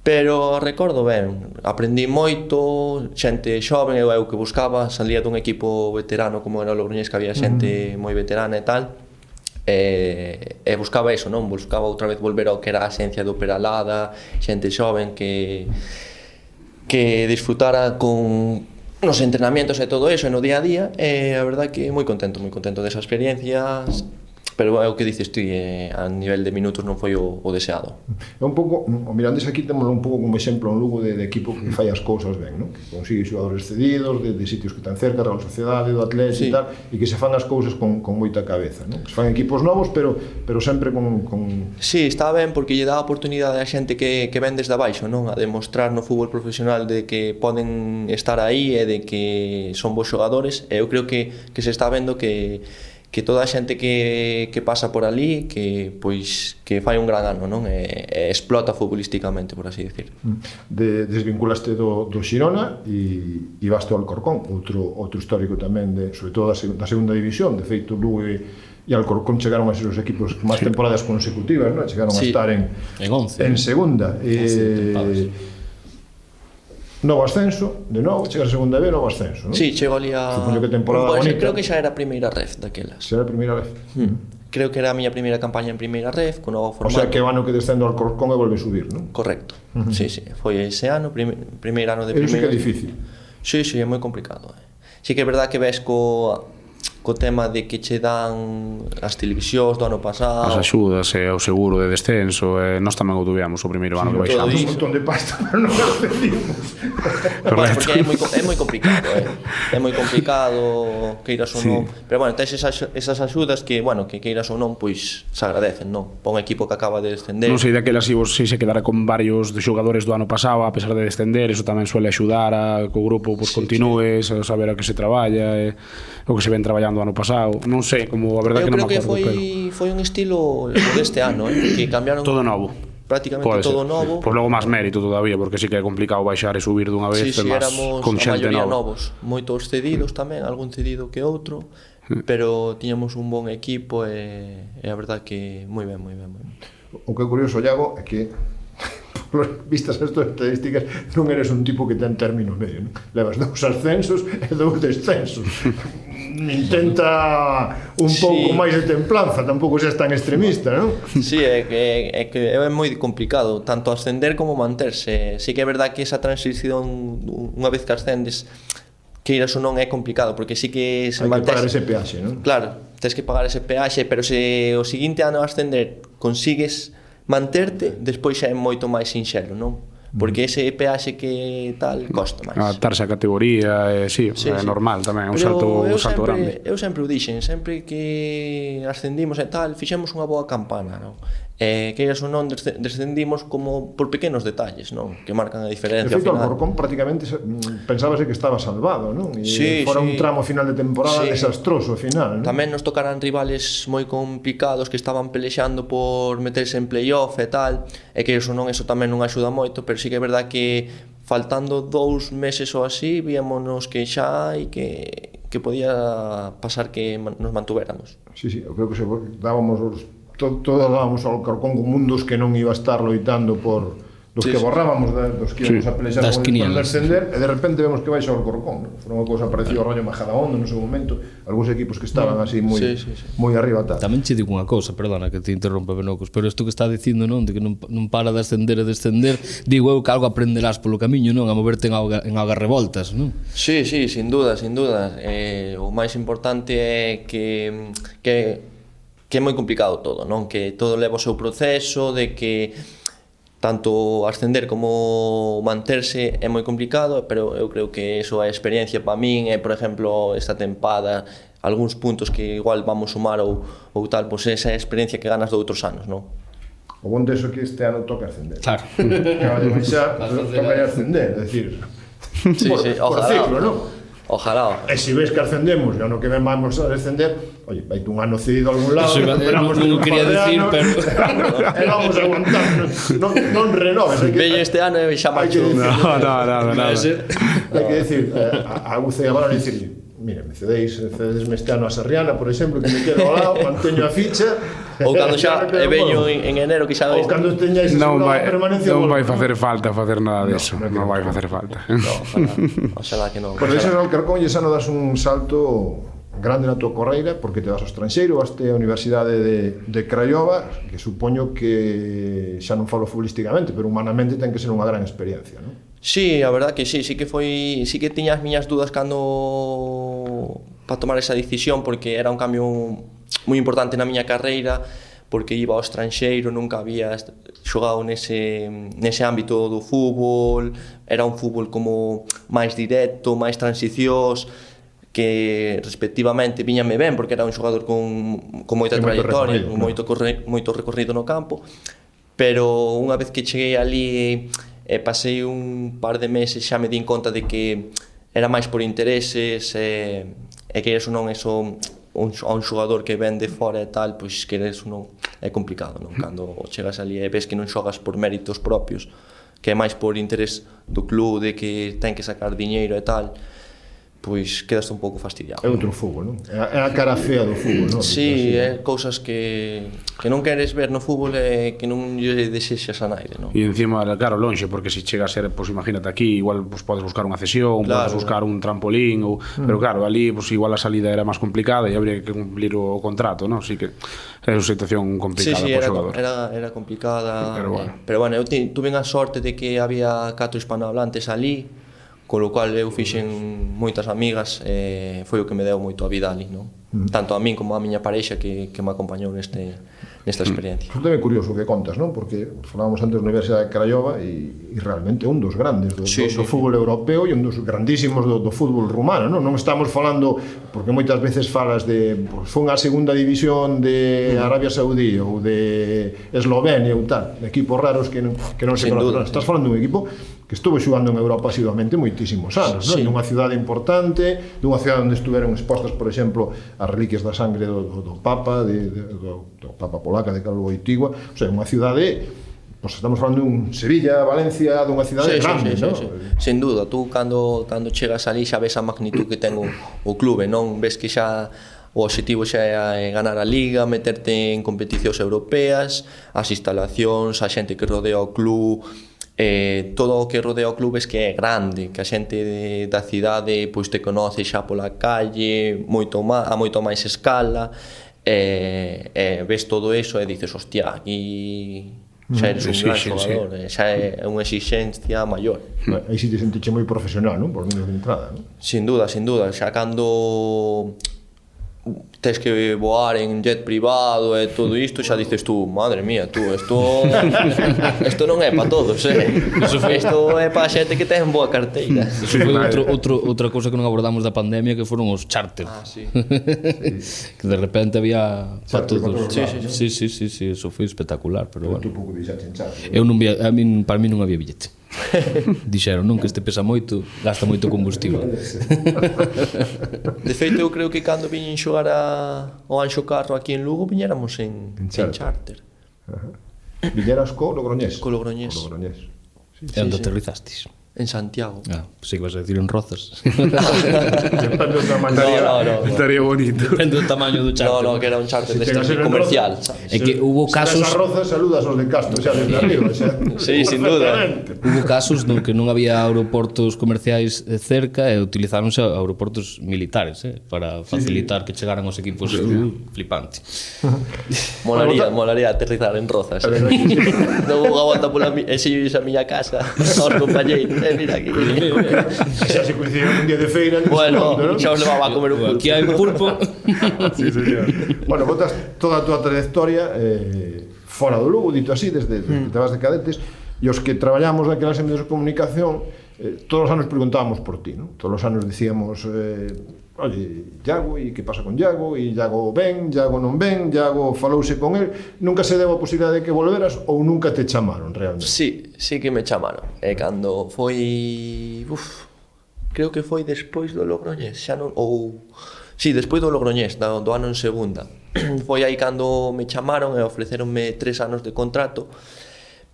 Pero recordo ben, aprendí moito, xente xoven, eu que buscaba, salía dun equipo veterano como era o Logroñés, que había xente moi veterana e tal, e buscaba eso, non? Buscaba outra vez volver ao que era a esencia do Peralada, xente xoven que disfrutara con nos entrenamientos e todo eso, e no día a día, e a verdad que moi contento desa experiencia. Pero é o que dices tú, a nivel de minutos non foi o deseado. É un pouco, o Mirandés aquí temos un pouco como exemplo un Lugo de equipo que fai as cousas ben, non? Que consigue xogadores cedidos de sitios que están cerca, da Sociedade, do Atlético e tal, e que se fan as cousas con moita cabeza, non? Se fan equipos novos, pero sempre con... Sí, está ben, porque lle dá a oportunidade a xente que ven desde abaixo, non? A demostrar no fútbol profesional de que poden estar aí e de que son bons xogadores, e eu creo que se está vendo que toda a xente que pasa por ali que fai un gran ano, non? E explota futbolísticamente, por así decir. Desvinculaste do Xirona e vaste ao Alcorcón, outro histórico tamén, sobre todo da segunda división. De feito, Lugo e Alcorcón chegaron a ser os equipos máis temporadas consecutivas, non? Chegaron a estar en segunda. Novo ascenso, de novo, chega a segunda B, novo ascenso, non? Sí, chego ali a... Supoño que temporada bonita. Creo que xa era a primeira ref daquelas. Xa era a primeira ref. Creo que era a miña primeira campaña en primeira ref, con novo formato. O sea, que o ano que descendo ao Alcorcón e volve a subir, non? Correcto. Sí, foi ese ano, primeiro ano de primeira. Eso sí que é difícil. Sí, é moi complicado. sí que é verdad que ves co tema de que che dan as televisións do ano pasado, As axudas e o seguro de descenso, nós tamén o tuvemos o primeiro ano que baixamos. Un montón de pasta, pero non ascendimos. Bueno, porque é moi complicado, é moi complicado, queiras ou non, pero bueno, tes esas axudas que, bueno, que queiras ou non, pois se agradecen, non? Para un equipo que acaba de descender. Non sei daquelas se quedara con varios de xogadores do ano pasado, a pesar de descender, eso tamén suele axudar a que o grupo pues, continúe, a saber a que se traballa, o que se ven traballando ano pasado. Non sei, como a verdade que non me acordo. Eu creo que foi un estilo deste ano, que cambiaron todo novo. Prácticamente todo novo. Pois logo máis mérito todavía, porque sí que é complicado baixar e subir dunha vez, éramos con a xente maioría nova. Novos, moitos cedidos tamén, algún cedido que outro, pero tiñamos un bon equipo e a verdade que moi ben. O que é curioso, Iago, é que vistas as túas estadísticas non eres un tipo que ten término medio, non? Levas 2 ascensos e 2 descensos. Intenta un pouco máis de templanza, tampouco seas tan extremista, non? Sí, é que é moi complicado tanto ascender como manterse. Sí que é verdad que esa transición unha vez que ascendes, queiras ou non, é complicado, porque sí que se hai que pagar ese peaxe, non? Claro, tens que pagar ese peaxe, pero se o seguinte ano a ascender consigues manterte, despois xa é moito máis sinxelo, non? Porque ese peaxe que tal costa máis. Adaptarse á categoría, sí, é normal tamén, é un salto grande. Eu sempre o dixen, sempre que ascendimos e tal, fixemos unha boa campana, non? Queiras ou non, descendimos como por pequenos detalles, non? Que marcan a diferencia. De feito, Alcorcón prácticamente pensábase que estaba salvado, non? E fora un tramo final de temporada desastroso, final, non? Tamén nos tocarán rivales moi complicados que estaban pelexando por meterse en playoff e tal, e que eso non, eso tamén non axuda moito, pero sí que é verdad que faltando 2 meses ou así, víamonos que xa e que podía pasar que nos mantuvéramos. Sí, eu creo que se dábamos todos dábamos ao Alcorcón como un dos que non iba a estar loitando por dos que borrábamos dos que íbamos a pelexar por descender, e de repente vemos que baixa o Alcorcón. Foi unha cousa parecida ao Rayo Majadahonda no seu momento, algúns equipos que estaban así moi arriba tal. Tamén che digo unha cousa, perdona que te interrompa, Benocos, pero isto que está dicindo, non, de que non para de ascender e descender, digo eu que algo aprenderás polo camiño, non, a moverte en augas revoltas, non? Sí, sin duda. O máis importante é que é moi complicado todo, non? Que todo leva o seu proceso, de que tanto ascender como manterse é moi complicado, pero eu creo que eso é experiencia para min, por exemplo, esta tempada, algúns puntos que igual vamos sumar ou tal, pois esa é a experiencia que ganas de outros anos, non? O bon deso que este ano toca ascender. Claro. Acaba de baixar, toca ascender, é dicir, por ciclo, non? Ojalá. E se ves que ascendemos e ano que ven vamos a descender, oye, vaite un ano cedido a algún lado, non quería decir, pero e vamos a aguantar, non renoves. Bello este ano e xa marcho. No. Hai que decir, a UCE agora dicir, mira, me cedesme este ano a Sarriana, por exemplo, que me quedo ao lado, manteño a ficha. Ou cando xa veño en enero que xa ou cando teñáis non permanencia. Non vai facer falta facer nada deso, non vai facer falta. Oxalá que non. Por eso no Alcorcón e xa non das un salto grande na tua carreira, porque te vas ao estranxeiro, vas a Universidade de Craiova, que supoño que xa non falo futbolísticamente, pero humanamente ten que ser unha gran experiencia, non? Sí, a verdad que sí que tiña as miñas dudas cando para tomar esa decisión, porque era un cambio moi importante na miña carreira, porque iba ao estranxeiro, nunca había xogado nese ámbito do fútbol, era un fútbol como máis directo, máis transicións, que respectivamente viñame ben, porque era un xogador con moita trayectoria, con moito recorrido no campo, pero unha vez que cheguei ali pasei un par de meses, xa me din conta de que era máis por intereses, e que eso non, eso a un xogador que ven de fora e tal, pois que eso non é complicado, non? Cando chegas ali e ves que non xogas por méritos propios, que é máis por interés do club, de que ten que sacar diñeiro e tal, pois quedaste un pouco fastidiado. É outro fútbol, non? É a cara fea do fútbol, non? Sí, é cousas que non queres ver no fútbol e que non lle desexas a naide, non? E encima, claro, lonxe, porque se chega a ser, pois imagínate aquí, igual pois podes buscar unha cesión, claro, podes buscar un trampolín, pero claro, ali pois igual a salida era máis complicada e habría que cumplir o contrato, non? Así que é unha situación complicada para o xogador. Era complicada, pero bueno, eu tuve a sorte de que había 4 hispanohablantes ali, con lo cual eu fixen moitas amigas, foi o que me deu moito a vida ali, non? Tanto a min como a miña parexa que me acompañou nesta experiencia. Isto é curioso o que contas, non? Porque falábamos antes da Universidade de Craiova e realmente é un dos grandes do fútbol europeo e un dos grandísimos do fútbol rumano, non? Non estamos falando, porque moitas veces falas de fun a segunda división de Arabia Saudí ou de Eslovenia ou tal, de equipos raros que non se conocen. Estás falando dun equipo que estuvo xugando en Europa asiduamente moitísimos anos, non? Nunha cidade importante, dunha cidade onde estuveron expostas, por exemplo, as reliquias da sangre do Papa, do Papa polaca de Carlo Wojtyła, o sea, unha cidade, pues estamos falando dun Sevilla, Valencia, dunha cidade grande, non? Sin duda, tú cando chegas ali xa ves a magnitud que ten o clube, non? Ves que xa o obxectivo xa é ganar a Liga, meterte en competicións europeas, as instalacións, a xente que rodea o club, todo o que rodea o club es que é grande, que a xente da cidade pois te conoce xa pola calle a moito máis escala, ves todo eso e dices, hostia, aquí xa eres un gran xogador, xa é unha exigencia maior. Aí si te sentiche moi profesional, non? Por menos de entrada, non? Sin duda, xa cando tes que voar en jet privado e todo isto, xa dices tú, madre mía, tú, isto non é para todos, isto é para xente que ten boa carteira. Iso foi outra cousa que non abordamos da pandemia, que foron os charter. Que de repente había para todos. Sí, eso foi espectacular, pero bueno. Para mí non había billete. Dixeron, non, que este pesa moito, gasta moito combustible. De feito, eu creo que cando viñen xogar ao Anxo Carro aquí en Lugo, viñéramos en charter. Viñeras co Logroñés? Co Logroñés. E onde aterrizastes? En Santiago. Sei que vas a decir en Rozas. Depende do tamaño. Estaría bonito. Depende do tamaño do charter. No, que era un charter comercial, sabes? É que hubo casos... Se Rozas, saludas aos de Castro, xa desde arriba. Sí, sin duda. Hubo casos no que non había aeroportos comerciais cerca e utilizáronse aeroportos militares para facilitar que chegaran os equipos. Flipante. Molaría aterrizar en Rozas. Non vou a volta pola a miña casa aos compañeiros. Mira aquí. Xa se coincidieron un día de feira. Bueno, xa os levaba a comer un pulpo. Aquí hai un pulpo. Sí, señor. Bueno, botas toda a túa trayectoria fora do Lugo, dito así, desde que te vas de cadetes, e os que traballamos naquelas medios de comunicación, todos os anos preguntábamos por ti, non? Todos os anos dicíamos, oye, Iago, e que pasa con Iago? E Iago ven, Iago non ven, Iago falouse con el. Nunca se deu a posibilidade de que volveras ou nunca te chamaron realmente? Sí que me chamaron. E cando foi... creo que foi despois do Logroñés, xa non... Sí, despois do Logroñés, do ano en segunda. Foi aí cando me chamaron e ofreceronme 3 anos de contrato.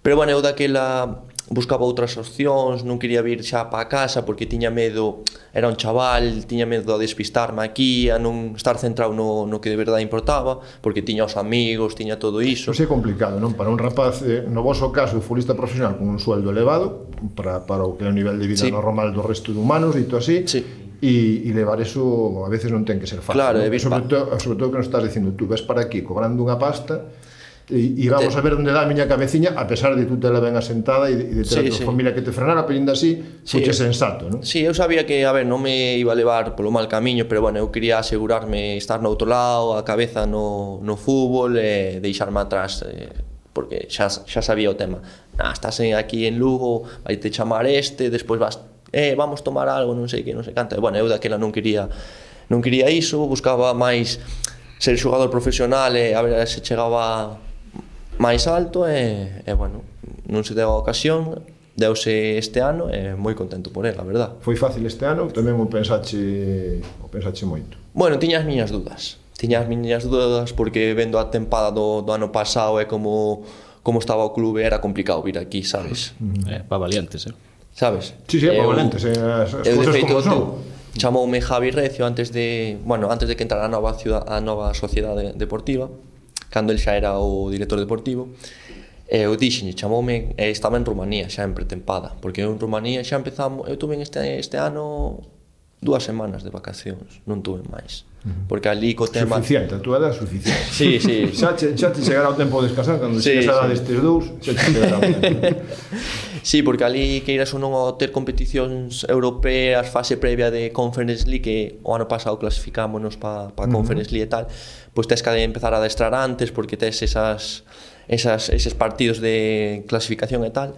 Pero, bueno, eu daquela buscaba outras opcións, non quería vir xa para casa porque tiña medo, era un chaval, tiña medo de despistarme aquí, a non estar centrado no que de verdade importaba, porque tiña os amigos, tiña todo iso. Iso é complicado, non? Para un rapaz, no voso caso, futbolista profesional con un sueldo elevado, para o que é o nivel de vida normal do resto de humanos, dito así, e levar eso a veces non ten que ser fácil. Claro, sobre todo que nos estás dicindo, tú ves para aquí cobrando unha pasta e vamos a ver onde dá a miña cabeciña, a pesar de tú te la ben asentada e de ter a tua familia que te frenara, pero ainda así fuche sensato, non? Sí, eu sabía que, a ver, non me iba a levar polo mal camiño, pero, bueno, eu quería asegurarme estar no outro lado, a cabeza no fútbol e deixarme atrás, porque xa sabía o tema. Estás aquí en Lugo, vai te chamar despois vas, vamos tomar algo, non sei que, non sei canto. E, bueno, eu daquela non quería iso, buscaba máis ser xogador profesional e a ver se chegaba máis alto e, bueno, non se deu a ocasión, deuse este ano e moi contento por ela, a verdad. Foi fácil este ano, tamén o pensache moito? Bueno, tiña as miñas dúdas porque vendo a tempada do ano pasado e como estaba o clube era complicado vir aquí, sabes? Para valientes, sabes? Sí, para valientes, as cousas como son. Chamoume Javi Recio antes de que entrara a nova sociedade deportiva, cando el xa era o director deportivo. Eu dixenlle, chamoume, estaba en Rumanía xa en pretempada, porque eu en Rumanía xa empezamos, eu tuve este ano 2 semanas de vacacións, non tuve máis. Porque ali co tema... Suficiente, a túa edad suficiente. Sí. Xa te chegará o tempo de descansar, cando chegas a destes dous, xa te chegará o tempo. Sí, porque ali queiras ou non ao ter competicións europeas, fase previa de Conference League, que o ano pasado clasificámonos para Conference League e tal, pois tes que empezar a adestrar antes porque tes eses partidos de clasificación e tal.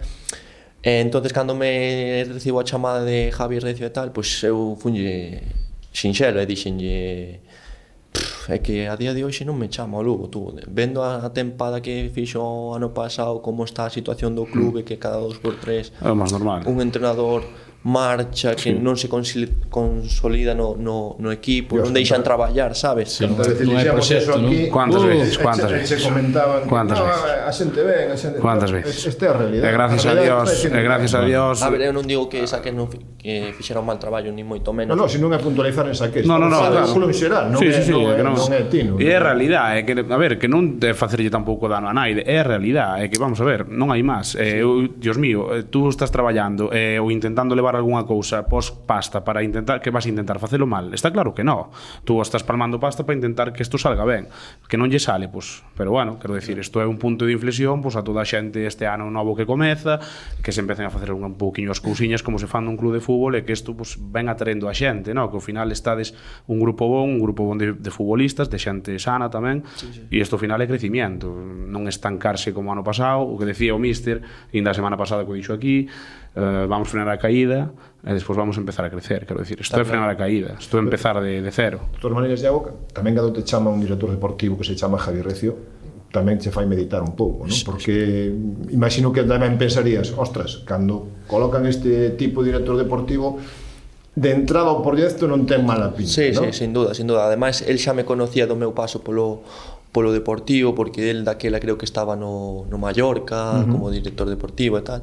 Entonces, cando me recibo a chamada de Javi Recio e tal, pois eu funlle sinxelo e dixenlle é que a día de hoxe non me chamo a Lugo, tú, vendo a tempada que fixo o ano pasado, como está a situación do clube, que cada 2x3 é o máis normal. Un entrenador marcha, que non se consolida no equipo, non deixan traballar, sabes? Non hai proxecto, non? Cuántas veces? Se comentaban, Cuántas veces? A xente ben, a xente... Cuántas veces? Esta é a realidade. E gracias a Dios... A ver, eu non digo que que fixeron mal traballo, ni moito menos. Non, se non é puntualizar en Saqués. No, claro. Club en xeral, non é Tino. E é a realidade, é que, a ver, que non te facerlle tampouco dano a naide, é a realidade, é que, vamos a ver, non hai máis. Dios mío, tú estás traballando ou intentando levar algunha cousa pos pasta para intentar, que vas a intentar facelo mal. Está claro que non. Tú estás palmando pasta para intentar que isto salga ben. Que non lle sale, pois, pero bueno, quero decir, isto é un punto de inflexión, pois a toda a xente este ano novo que comeza, que se empecen a facer un pouquiño as cousiñas como se fan nun club de fútbol e que isto pois ven atraendo a xente, no? Que ao final estades un grupo bon de futbolistas, de xente sana tamén, e isto ao final é crecimiento, non estancarse como ano pasado, o que decía o míster, ainda a semana pasada que o dixo aquí, vamos frenar a caída e despois vamos empezar a crecer, quero decir, isto é frenar a caída, isto é empezar de cero. De todas maneiras, Iago, tamén cando te chama un director deportivo que se chama Javi Recio, tamén che fai meditar un pouco, non? Porque imagino que tamén pensarías, ostras, cando colocan este tipo de director deportivo, de entrada ao proxecto non ten mala pinta, non? Sí, sin duda. Ademais, el xa me conocía do meu paso polo Deportivo, porque el daquela creo que estaba no Mallorca como director deportivo e tal.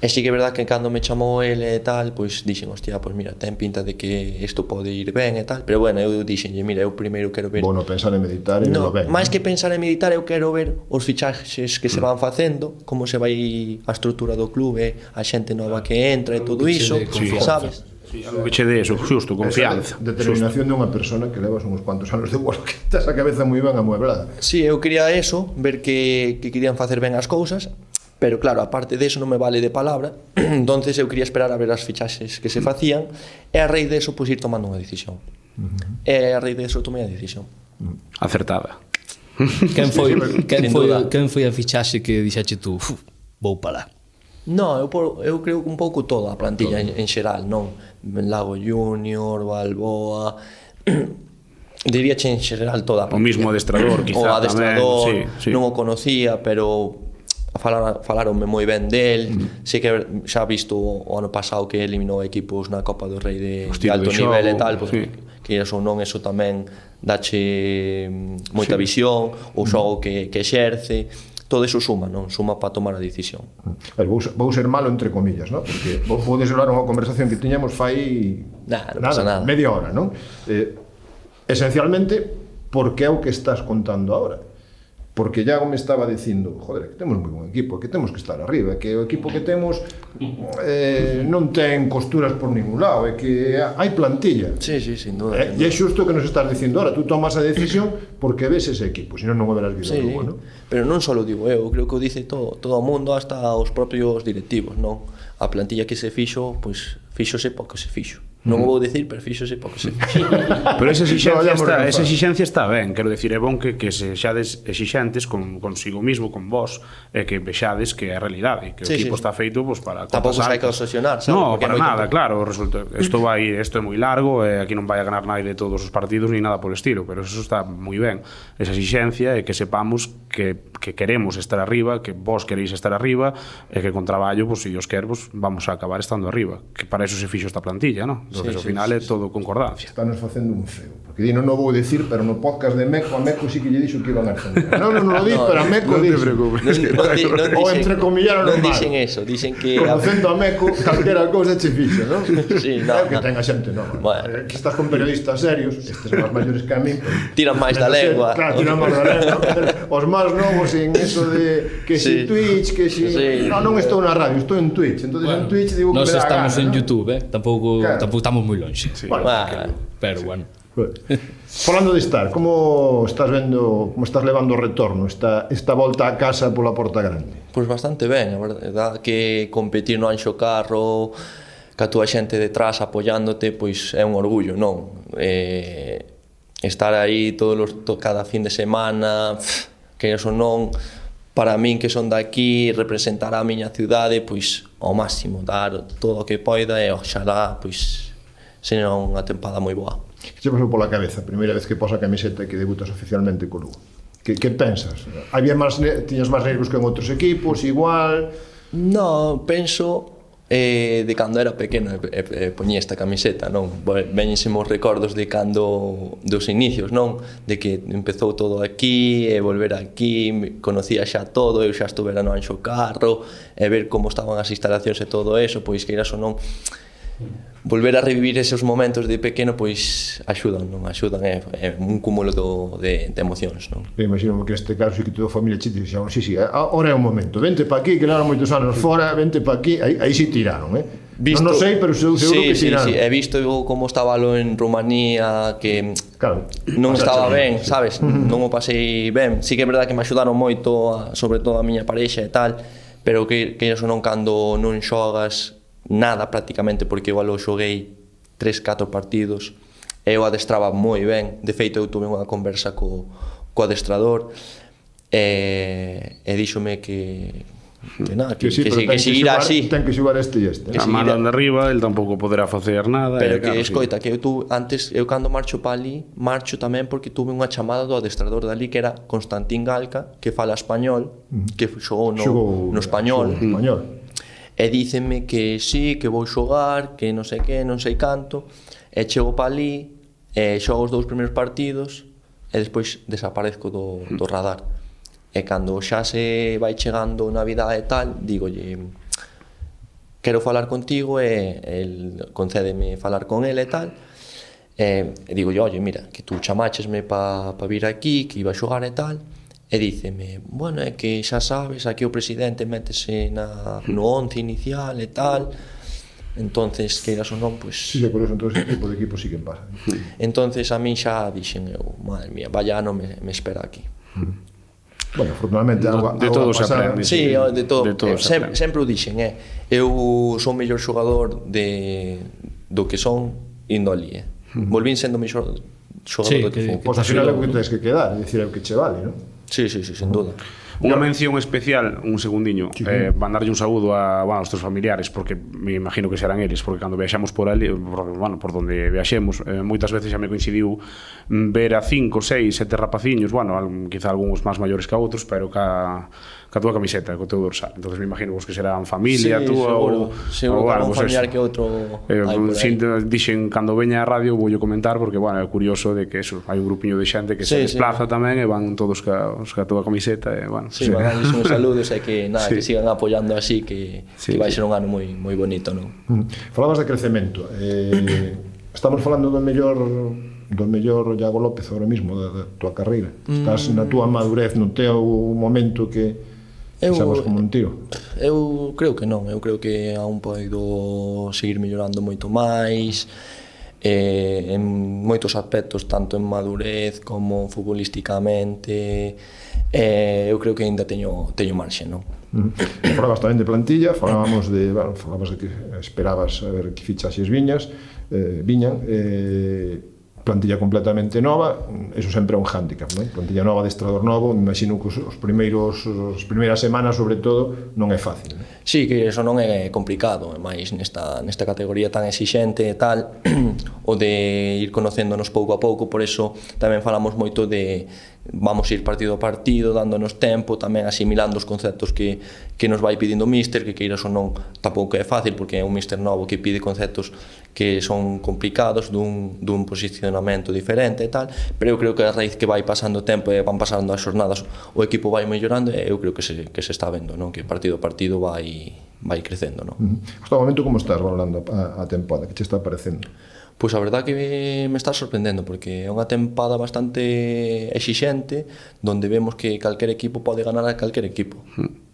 E sí que é verdad que cando me chamou ele e tal, pois dixen, hostia, pois mira, ten pinta de que isto pode ir ben e tal, pero bueno, eu dixenlle, mira, eu primeiro quero ver... Bueno, pensar en meditar e non ben. Máis que pensar en meditar, eu quero ver os fichaxes que se van facendo, como se vai a estrutura do clube, a xente nova que entra e todo iso, sabes? Algo que che dé eso, xusto, confianza. Determinación dunha persona que levas uns cuantos anos de vuelo, que estás a cabeza moi ben amueblada. Sí, eu quería eso, ver que querían facer ben as cousas, pero claro, aparte de eso non me vale de palabra, entonces eu quería esperar a ver as fichaxes que se facían e a raíz de eso pois ir tomando unha decisión. E a raíz de eso tomei a decisión. Acertada. Quen foi a fichaxe que dixache tú, vou para lá? No, eu creo que un pouco toda a plantilla en xeral, non? Lago Junior, Balboa, diríache en xeral toda a plantilla. O mismo adestrador, quizá, o adestrador, tamén, sí. Non o conocía, pero falaronme moi ben del. Sei que xa visto o ano pasado que eliminou equipos na Copa do Rei de alto nivel e tal, porque que iso non, eso tamén dache moita visión, o xogo que exerce. Todo eso suma, non? Suma para tomar a decisión. Vou ser malo entre comillas, non? Porque podes hablar unha conversación que tiñamos fai nada, media hora, non? Esencialmente, porque é o que estás contando agora. Porque Iago me estaba dicindo, joder, que temos moi bon equipo, que temos que estar arriba, que o equipo que temos non ten costuras por ningún lado, é que hai plantilla. Sí, sin duda. E é xusto que nos estás dicindo ahora, tú tomas a decisión porque ves ese equipo, senón non o verás visto luego, non? Pero non só digo eu, creo que o dice todo o mundo, hasta os propios directivos, non? A plantilla que se fixo, pois fíxose porque se fixo. Non o vou dicir, pero fíxose porque se fixo. Pero esa exixencia está ben, quero decir, é bon que sexades exixentes consigo mismo, con vos, e que vexades que é a realidade, que o equipo está feito pues, para tampouco hai que obsesionar, sabes? No, para nada, claro, isto é moi largo, e aquí non vai a ganar nadie de todos os partidos ni nada polo estilo, pero eso está moi ben, esa exixencia e que sepamos que queremos estar arriba, que vos queréis estar arriba, e que con traballo, pues, se os quer, pues, vamos a acabar estando arriba, que para eso se fixo esta plantilla, non? Entonces, ao final é todo concordancia. Estános facendo un feo. Porque non o vou dicir, pero no podcast de Meco, a Meco sí que lle dixo que iban a ascender. Non o di, pero a Meco dixo. O entrecomillaron non dicen eso, dicen que... Conocendo a Meco, calquera cousa che fixa, non? Sí, non. É que ten a xente, non. Que estás con periodistas serios, estes son os maiores que a min. Tiran máis da lengua. Claro, tiran máis da lengua. Os máis novos en eso de que si Twitch, que si... Non estou na radio, estou en Twitch. Entonces en Twitch digo que me dá gana. Nós estamos en YouTube, tampouco estamos moi lonxe. Bueno, pero bueno. Falando de estar, como estás vendo, como estás levando o retorno, esta volta a casa pola Porta Grande? Pois bastante ben, a verdade que competir no Anxo Carro, ca túa xente detrás apoiándote, pois é un orgullo, non? Estar aí cada fin de semana, que eso non, para min que son daqui, representar a miña cidade, pois ao máximo, dar todo o que poida e oxalá, pois, seña unha tempada moi boa. Que che pasou pola cabeza a primeira vez que posa a camiseta e que debutas oficialmente co Lugo? Que pensas? Tiñas máis nervios que en outros equipos, igual? No, penso de cando era pequeno poñía esta camiseta, non? Veñísimos recordos de cando dos inicios, non? De que empezou todo aquí e volver aquí, conocía xa todo, eu xa estuvera no Anxo Carro e ver como estaban as instalacións e todo eso, pois que iras ou non volver a revivir esos momentos de pequeno, pois axudan, non? Axudan, é un cúmulo de emocións, non? Eu imagino que neste caso sí que toda a familia che dixeron, sí, ahora é o momento, vente pa aquí, que levan moitos anos fora, vente pa aquí, aí sí tiraron, non sei, pero seguro que tiraron. Sí, he visto como estaba lo en Rumanía, que claro, non estaba ben, sabes? Non o pasei ben. Sí que é verdade que me axudaron moito, sobre todo a miña parexa e tal, pero que eso non, cando non xogas nada prácticamente, porque igual eu xoguei 3-4 partidos e eu adestraba moi ben. De feito, eu tuve unha conversa co adestrador e díxome que nada, que seguirá así. Ten que xogar este e este. A mano de arriba, el tampouco poderá facer nada. Pero que, escoita, que eu cando marcho pa ali, marcho tamén porque tuve unha chamada do adestrador dali, que era Constantín Galca, que fala español, que xogou no español. E dícenme que sí, que vou xogar, que non sei que, non sei canto, e chego pa ali, e xogo os 2 primeiros partidos, e despois desaparezco do radar. E cando xa se vai chegando Navidade e tal, dígolle, quero falar contigo, e el concédeme falar con ele e tal, e dígolle, oye, mira, que tú chamáchesme pa vir aquí, que iba a xogar e tal. E díceme, bueno, é que xa sabes, aquí o presidente métese no 11 inicial e tal, entonces, queiras ou non, pois... Sí, por eso, entonces, ese tipo de equipo sí que pasa. Entonces, a min xa dixen eu, madre mía, vaya ano me espera aquí. Bueno, afortunadamente, de todo se aprende. Sí, de todo sempre o dixen, eu son o mellor xogador do que son indo ali, volvín sendo o mellor xogador do que fui. Pois ao final é o que tens que quedar, é dicir, é o que che vale, non? Sí, sin duda. Unha mención especial, un segundiño, mandarlle un saúdo aos teus familiares, porque me imagino que serán eles, porque cando viaxamos por ali, por donde viaxemos, moitas veces xa me coincidiu ver a 5, 6, 7 rapaciños, quizá algúns máis maiores que outros, pero ca túa camiseta, co teu dorsal. Entonces me imagino que serán familia, túa ou algo, un familiar que outro. Dixen, cando veña a radio voulle comentar, porque, é curioso de que hai un grupiño de xente que se desplaza tamén e van todos ca túa camiseta, Sí, mandarles uns saludos e que que sigan apoiando así, que vai ser un ano moi bonito, non? Falabas de crecemento. Estamos falando do mellor Iago López agora mesmo da túa carreira. Estás na túa madurez, no teu momento que sabes como un tiro? Eu creo que non, eu creo que aún podo seguir mellorando moito máis en moitos aspectos, tanto en madurez como futbolísticamente. Eu creo que ainda teño marxe, non? Falabas tamén de plantilla, falabas de que esperabas a ver que fichaxes viñan, plantilla completamente nova, eso sempre é un hándicap, non? Plantilla nova, adestrador novo, me imagino que as primeiras semanas, sobre todo, non é fácil, non? Sí, que eso non é complicado, máis nesta categoría tan exixente e tal, o de ir conocéndonos pouco a pouco, por eso tamén falamos moito de vamos ir partido a partido, dándonos tempo, tamén asimilando os conceptos que nos vai pedindo o míster, que queiras ou non tampouco é fácil, porque é un míster novo que pide conceptos que son complicados, dun posicionamento diferente e tal, pero eu creo que a raíz que vai pasando o tempo e van pasando as xornadas, o equipo vai mellorando e eu creo que se está vendo, non? Que partido a partido vai crecendo, non? Hasta o momento como estás valorando a tempada? Que che está parecendo? Pois a verdad que me está sorprendendo, porque é unha tempada bastante exixente, donde vemos que calquer equipo pode ganar a calquer equipo.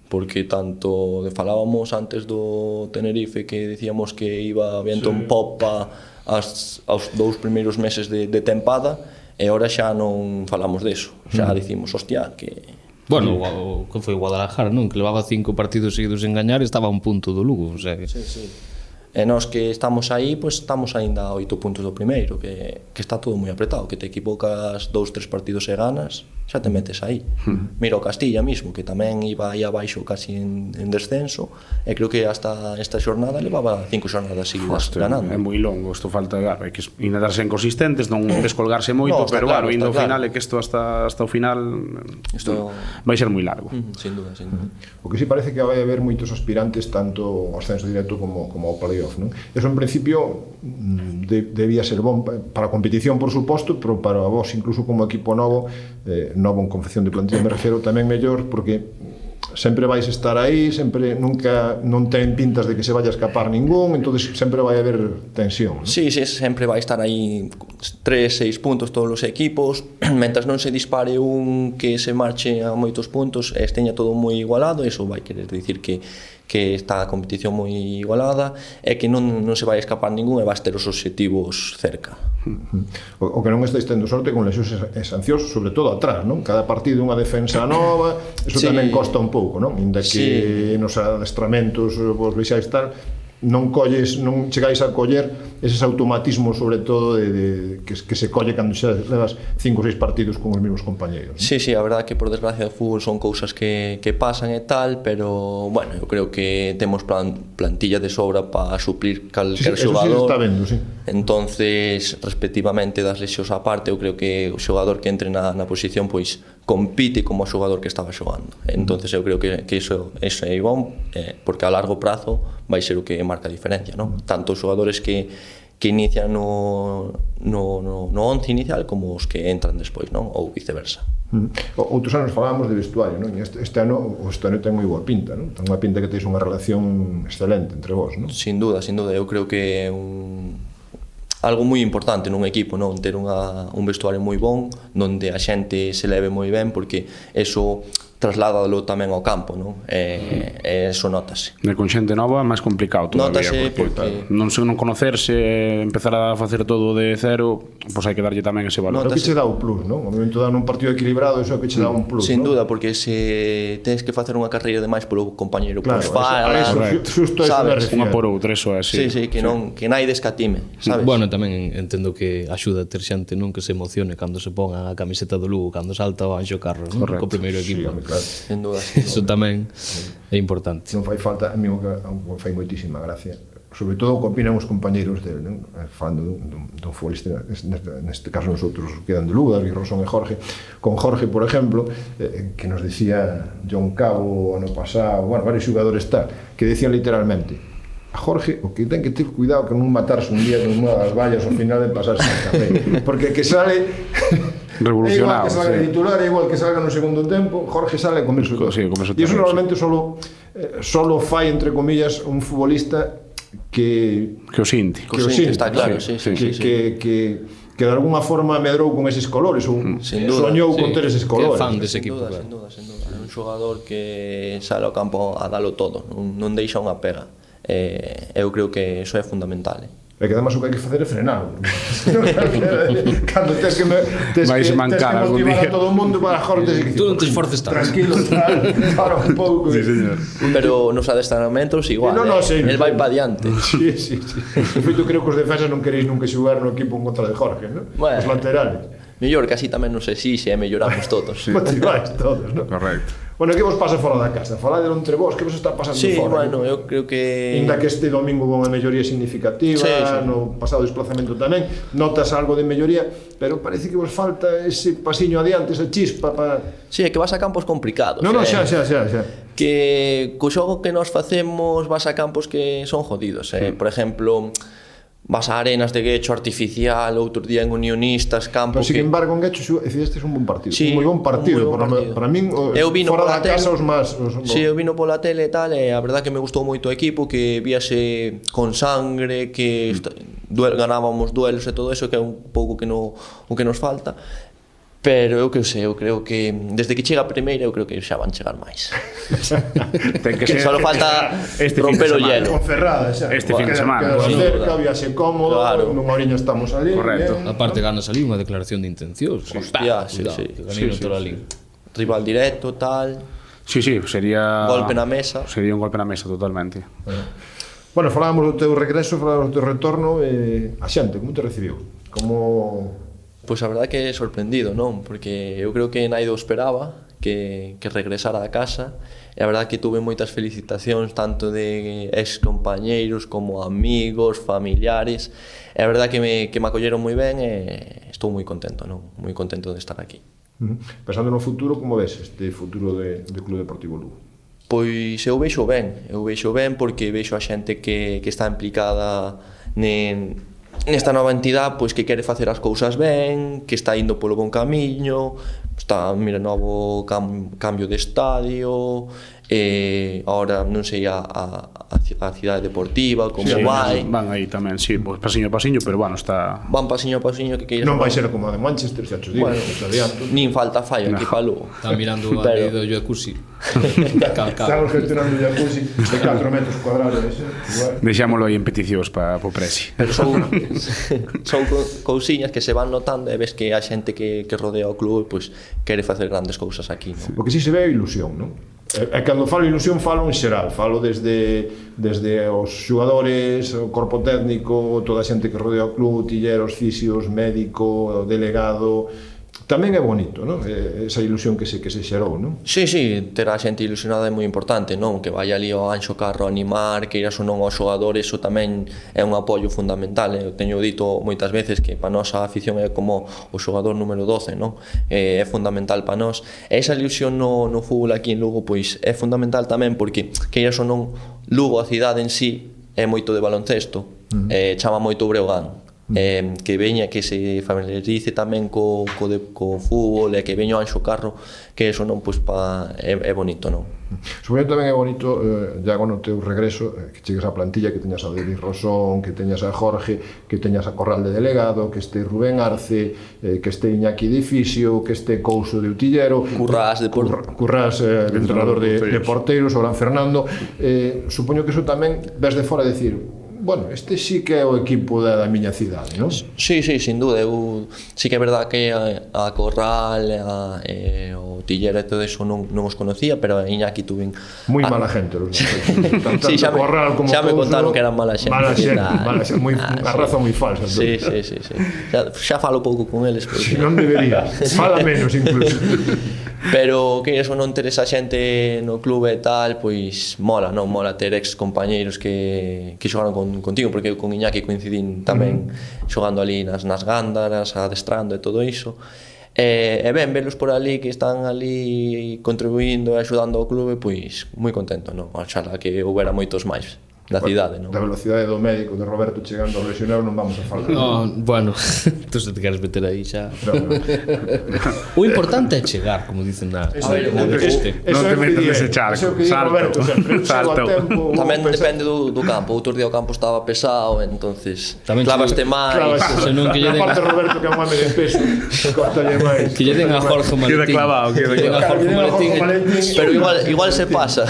Porque tanto falábamos antes do Tenerife, que decíamos que iba viento en popa aos 2 primeiros meses de tempada, e ahora xa non falamos deso, xa dicimos, hostia, que... Bueno, que foi o Guadalajara, non? Que levaba 5 partidos seguidos en gañar e estaba a un punto do Lugo, o sea que... Sí. E nós que estamos aí, pois estamos aínda a 8 puntos do primeiro, que está todo moi apretado, que te equivocas 2-3 partidos e ganas, xa te metes aí. Mira o Castilla mismo, que tamén iba aí abaixo casi en descenso, e creo que hasta esta xornada levaba 5 xornadas seguidas ganando. É moi longo, isto falta, claro, hai que ainda darse en consistentes, non descolgarse moito, pero claro, indo ao final é que isto hasta o final isto vai ser moi largo. Sin duda. O que sí parece que vai haber moitos aspirantes tanto ao ascenso directo como ao playoff, non? Eso en principio debía ser bon para a competición, por suposto, pero para vos incluso como equipo novo en confección de plantilla me refiro tamén mellor, porque sempre vais estar aí, sempre nunca non ten pintas de que se vaya a escapar ningún, entonces sempre vai haber tensión, ¿no? Sí, sempre vai estar aí 3-6 puntos todos os equipos, mentras non se dispare un que se marche a moitos puntos e esteña todo moi igualado, eso vai querer dicir que está a competición moi igualada e que non se vai escapar ningún e vais ter os obxectivos cerca. O que non estáis tendo sorte con lesións e sancións, sobre todo atrás, non? Cada partido unha defensa nova, eso tamén costa un pouco, non? Inda que nos adestramentos vos vexáis tal, non chegáis a coller eses automatismos, sobre todo que se colle cando xa levas 5 ou 6 partidos con os mesmos compañeiros, ¿no? Sí, a verdade que por desgracia do fútbol son cousas que pasan e tal, pero bueno, eu creo que temos plantilla de sobra para suplir calquer xogador. Eso sí está vendo, sí. Entonces, respectivamente das lesións á parte, eu creo que o xogador que entre na posición pois compite como o xogador que estaba xogando. Entonces eu creo que iso é bom, porque a largo prazo vai ser o que marca a diferencia, non? Tanto os xogadores que inician no 11 inicial como os que entran despois, non? Ou viceversa. Outros anos falábamos de vestuario, non? Este ano o vestuario ten moi boa pinta, non? Ten unha pinta que teis unha relación excelente entre vós, non? Sin duda, eu creo que é algo moi importante nun equipo, non? Ter un vestuario moi bon, onde a xente se leve moi ben, porque eso trasládalo tamén ao campo, non? E eso notase. Con xente nova é máis complicado todavía, notase porque non conocerse, empezar a facer todo de cero, pois hai que darlle tamén ese valor. Pero que che dá o plus, non? O momento de dar un partido equilibrado, eso é que che dá un plus, sin duda, porque se tens que facer unha carreira de máis polo compañeiro, claro, pois fala, sabes, unha por outra, eso é así. Sí, que naide escatime, sabes? Bueno, tamén entendo que axuda a ter xente non que se emocione cando se ponga a camiseta do Lugo, cando salta o Anxo Carros, non? Co primeiro equipo. Claro. Sin duda. Eso tamén é importante. Non fai falta, a mí fai moitísima gracia, sobre todo o que opinan os compañeiros dele, non? Falando dun futbolista, neste caso nosotros quedan de Lugo, David Rosón e Jorge. Con Jorge, por exemplo, que nos decía John Cabo ano pasado, bueno, varios xogadores tal, que decían literalmente: a Jorge o que ten que ter cuidado que non matarse un día con unha das vallas ao final de pasarse a café, porque que sale revolucionado, igual que salga de titular, igual que salga no segundo tempo, Jorge sale a comerse todo. Sí, e iso normalmente solo fai, entre comillas, un futbolista que o sinti, está claro, que de alguna forma medrou con eses colores ou soñou con ter eses colores. Que é fan dese equipo. Sin duda. É un xogador que sale ao campo a dalo todo, non deixa unha pega. Eu creo que iso é fundamental. E que además o que hai que facer é frenalo. Cando tes que motivar a todo o mundo para Jorge, tú non te esforces tanto. Tranquilo, para un pouco. Sí, señor. Pero nos adestramentos igual, el vai pa diante. Sí. De feito, creo que os defensas non queréis nunca xogar no equipo en contra de Jorge, non? Os laterales. Mellor que así tamén nos exixe e melloramos todos. Motiváis todos, non? Correcto. Bueno, que vos pasa fora da casa? Faladelo entre vos, que vos está pasando fora? Sí, bueno, eu creo que... Inda que este domingo houve unha melloría significativa, no pasado desplazamento tamén, notas algo de melloría, pero parece que vos falta ese pasiño adiante, esa chispa para... Sí, é que vas a campos complicados. Non, xa. Que co xogo que nos facemos vas a campos que son jodidos, Por exemplo, vas a Arenas de Guecho artificial, outro día en Unionistas, campo pero, sin embargo, en Guecho decidestes un bon partido, sí, un moi bon partido. Para min, fora da casa os máis... Sí, eu vino pola tele e tal, e a verdad que me gustou moito o equipo, que víase con sangre, que ganábamos duelos e todo eso, que é un pouco o que nos falta. Pero eu que sei, eu creo que desde que chega a primeira eu creo que xa van chegar máis. Ten que Que ser só falta este fin de romper o semana. hielo. Ponferrada, xa. Este fin de semana. Queda Sin cerca, duda. viaxe cómodo, Claro. nunha oriña estamos ali. Correcto. bien. Aparte ganas ali unha declaración de intencións. Hostia, sí, sí. Rival directo, tal, Sí, sería... golpe na mesa. Sería un golpe na mesa, totalmente. Bueno, falábamos do teu regreso, falábamos do teu retorno, a xente, como te recibiu? Como... Pois a verdade que sorprendido, non? Porque eu creo que naido esperaba que regresara a casa e a verdade que tuve moitas felicitacións tanto de ex compañeiros como amigos, familiares e a verdade que me acolleron moi ben e estou moi contento, non? Moi contento de estar aquí. Pensando no futuro, como ves este futuro de Club Deportivo Lugo? Pois eu vexo ben porque vexo a xente que está implicada nesta nova entidade, pois que quere facer as cousas ben, que está indo polo bon camiño, está, mira, novo cambio de estadio, ahora non sei a cidade deportiva, como vai. Van aí tamén, sí, pues pasiño a pasiño, pero bueno, está... Van pasiño a pasiño que queiras. Non vai ser como a de Manchester, xa te digo, Bueno, xa adianto. nin falta fallo aquí para Lugo. Está mirando a lei do jacuzzi. Estamos gestionando un jacuzzi de 4 metros cuadrados, igual. Deixámoslo aí en peticións para o Presi. Pero son cousiñas que se van notando e ves que a xente que rodea o clube pois quere facer grandes cousas aquí, non? Porque si se ve a ilusión, non? E cando falo ilusión falo en xeral, falo desde os xogadores, o corpo técnico, toda a xente que rodea o club, tilleros, fisios, médico, delegado. Tamén é bonito, non? Esa ilusión que se xerou, non? Sí, ter a xente ilusionada é moi importante, non? Que vai ali ao Anxo Carro a animar, que iras ou non aos xogadores, iso tamén é un apoio fundamental. Eu teño dito moitas veces que para nós a afición é como o xogador número 12, non? É fundamental para nós. E esa ilusión no fútbol aquí en Lugo, pois é fundamental tamén porque que iras ou non, Lugo, a cidade en sí, é moito de baloncesto, chama moito o Breogán. Que veña, que se familiarice tamén co fútbol e que veña o Anxo Carro, que eso non, pois, é bonito, non? Supoño tamén é bonito, ya no teu regreso, que chegues a plantilla, que teñas a Denis Rosón, que teñas a Jorge, que teñas a Corral de delegado, que este Rubén Arce, que este Iñaki de fisio, que este Couso de Utillero, Currás de Currás, entrenador de porteiros, o gran Fernando. Supoño que iso tamén ves de fora decir, bueno, este sí que é o equipo da miña cidade, non? Sí, sin duda. Eu sí que é verdad que a Corral, o Tillero e todo eso non os conocía, pero a Iñaki tuven... Moi mala gente, los sí, xa me contaron que eran mala xente. Mala xente, a raza moi falsa. Sí. Xa falo pouco con eles. Si non debería, fala menos incluso. Pero que eso non ter esa xente no clube e tal, pois mola, non? Mola ter ex compañeiros que xogaron contigo, porque eu con Iñaki coincidín tamén xogando ali nas gándaras, adestrando e todo iso. E ben, velos por ali, que están ali contribuindo e axudando ao clube, pois moi contento, non? Oxalá que houbera moitos máis da cidade, non? Da velocidade do médico de Roberto chegando ao lesionero non vamos a falar. No, bueno, tú se te queres meter aí xa. No. O importante é chegar, como dicen na este. Non te metas nese charco, salto. Tamén depende do campo. Outro día o campo estaba pesado, entonces clavaste máis. Senón que lle den aparte Roberto, que é un home de peso, cortalle máis. Que lle den a Jorge Maletín. Queda clavado, Que lle den a Jorge Maletín. Pero igual se pasa.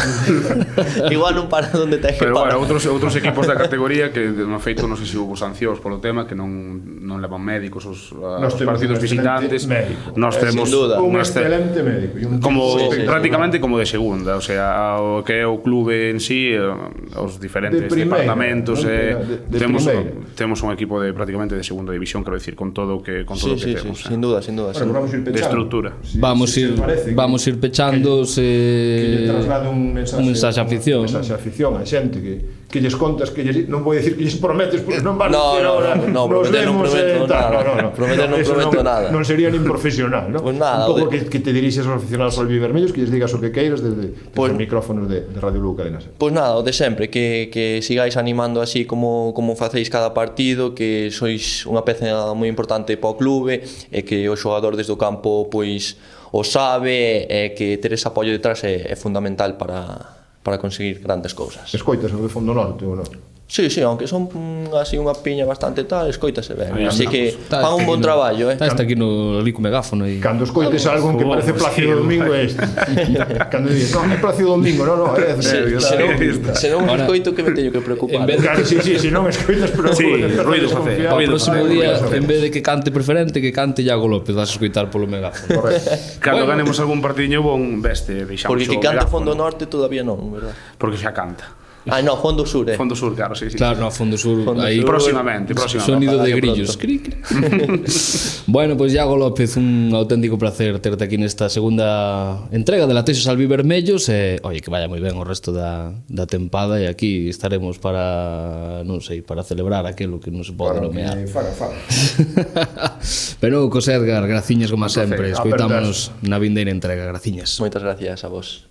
Igual non para onde ten que parar. Pero outros equipos da categoría que no feito non sei se hubo sancións polo tema, que non levan médicos os partidos visitantes. Nós temos un excelente médico como prácticamente como de segunda, o sea, o que é o clube en sí, os diferentes departamentos, temos un equipo de prácticamente de segunda división, quero dicir, con todo o que temos. Sin duda. De estrutura. Vamos ir pechando que lle traslade un mensaxe a afición. Un mensaxe a afición, a xente que lles contas, que non vou dicir que lles prometes, porque non van a dicir ahora. No, prometer non prometo nada. Prometer non prometo nada. Non sería nin profesional, non? Pues nada. Un pouco que te dirixes aos aficionados albivermellos, que lles digas o que queiras desde os micrófonos de Radio Lugo Cadena Ser. Pois nada, o de sempre, que sigáis animando así como facéis cada partido, que sois unha peza moi importante para o clube, e que o xogador desde o campo pois o sabe, e que ter ese apoio detrás é fundamental para conseguir grandes cousas. Escoitas o de Fondo Norte ou non? Sí, aunque son así unha piña bastante tal, escoítase ben. Aí Así que Está fan un bon aquí traballo, Está aquí no ali co megáfono e Cando escoites algo que parece Plácido Domingo é este. Cando dices, non, é Plácido Domingo, non, é Se non escoito que me teño que preocupar. Claro, sí, se non escoitas, pero Sí, ruido face. o próximo día, en vez de que cante preferente, que cante Iago López, vas a escoitar polo megáfono. Cando ganemos algún partidiño bon, veste, deixamos Porque que o canta megáfono. Fondo Norte todavía non, verdad? Porque xa canta. Ah, no, Fondo Sur, Fondo Sur, claro, sí. Claro, no, Fondo Sur, aí Próximamente. sonido de Ojalá que grillos. pronto. Cri, cri. Bueno, pues Iago López, un auténtico placer terte aquí nesta segunda entrega de Latexos Albivermellos e, oye, que vaya moi ben o resto da tempada e aquí estaremos para, non sei, para celebrar aquilo que non se pode nomear. Faga. Pero, cos Edgar, graciñas como sempre, placer. escoitámonos na vindeira entrega, graciñas. Moitas gracias a vos.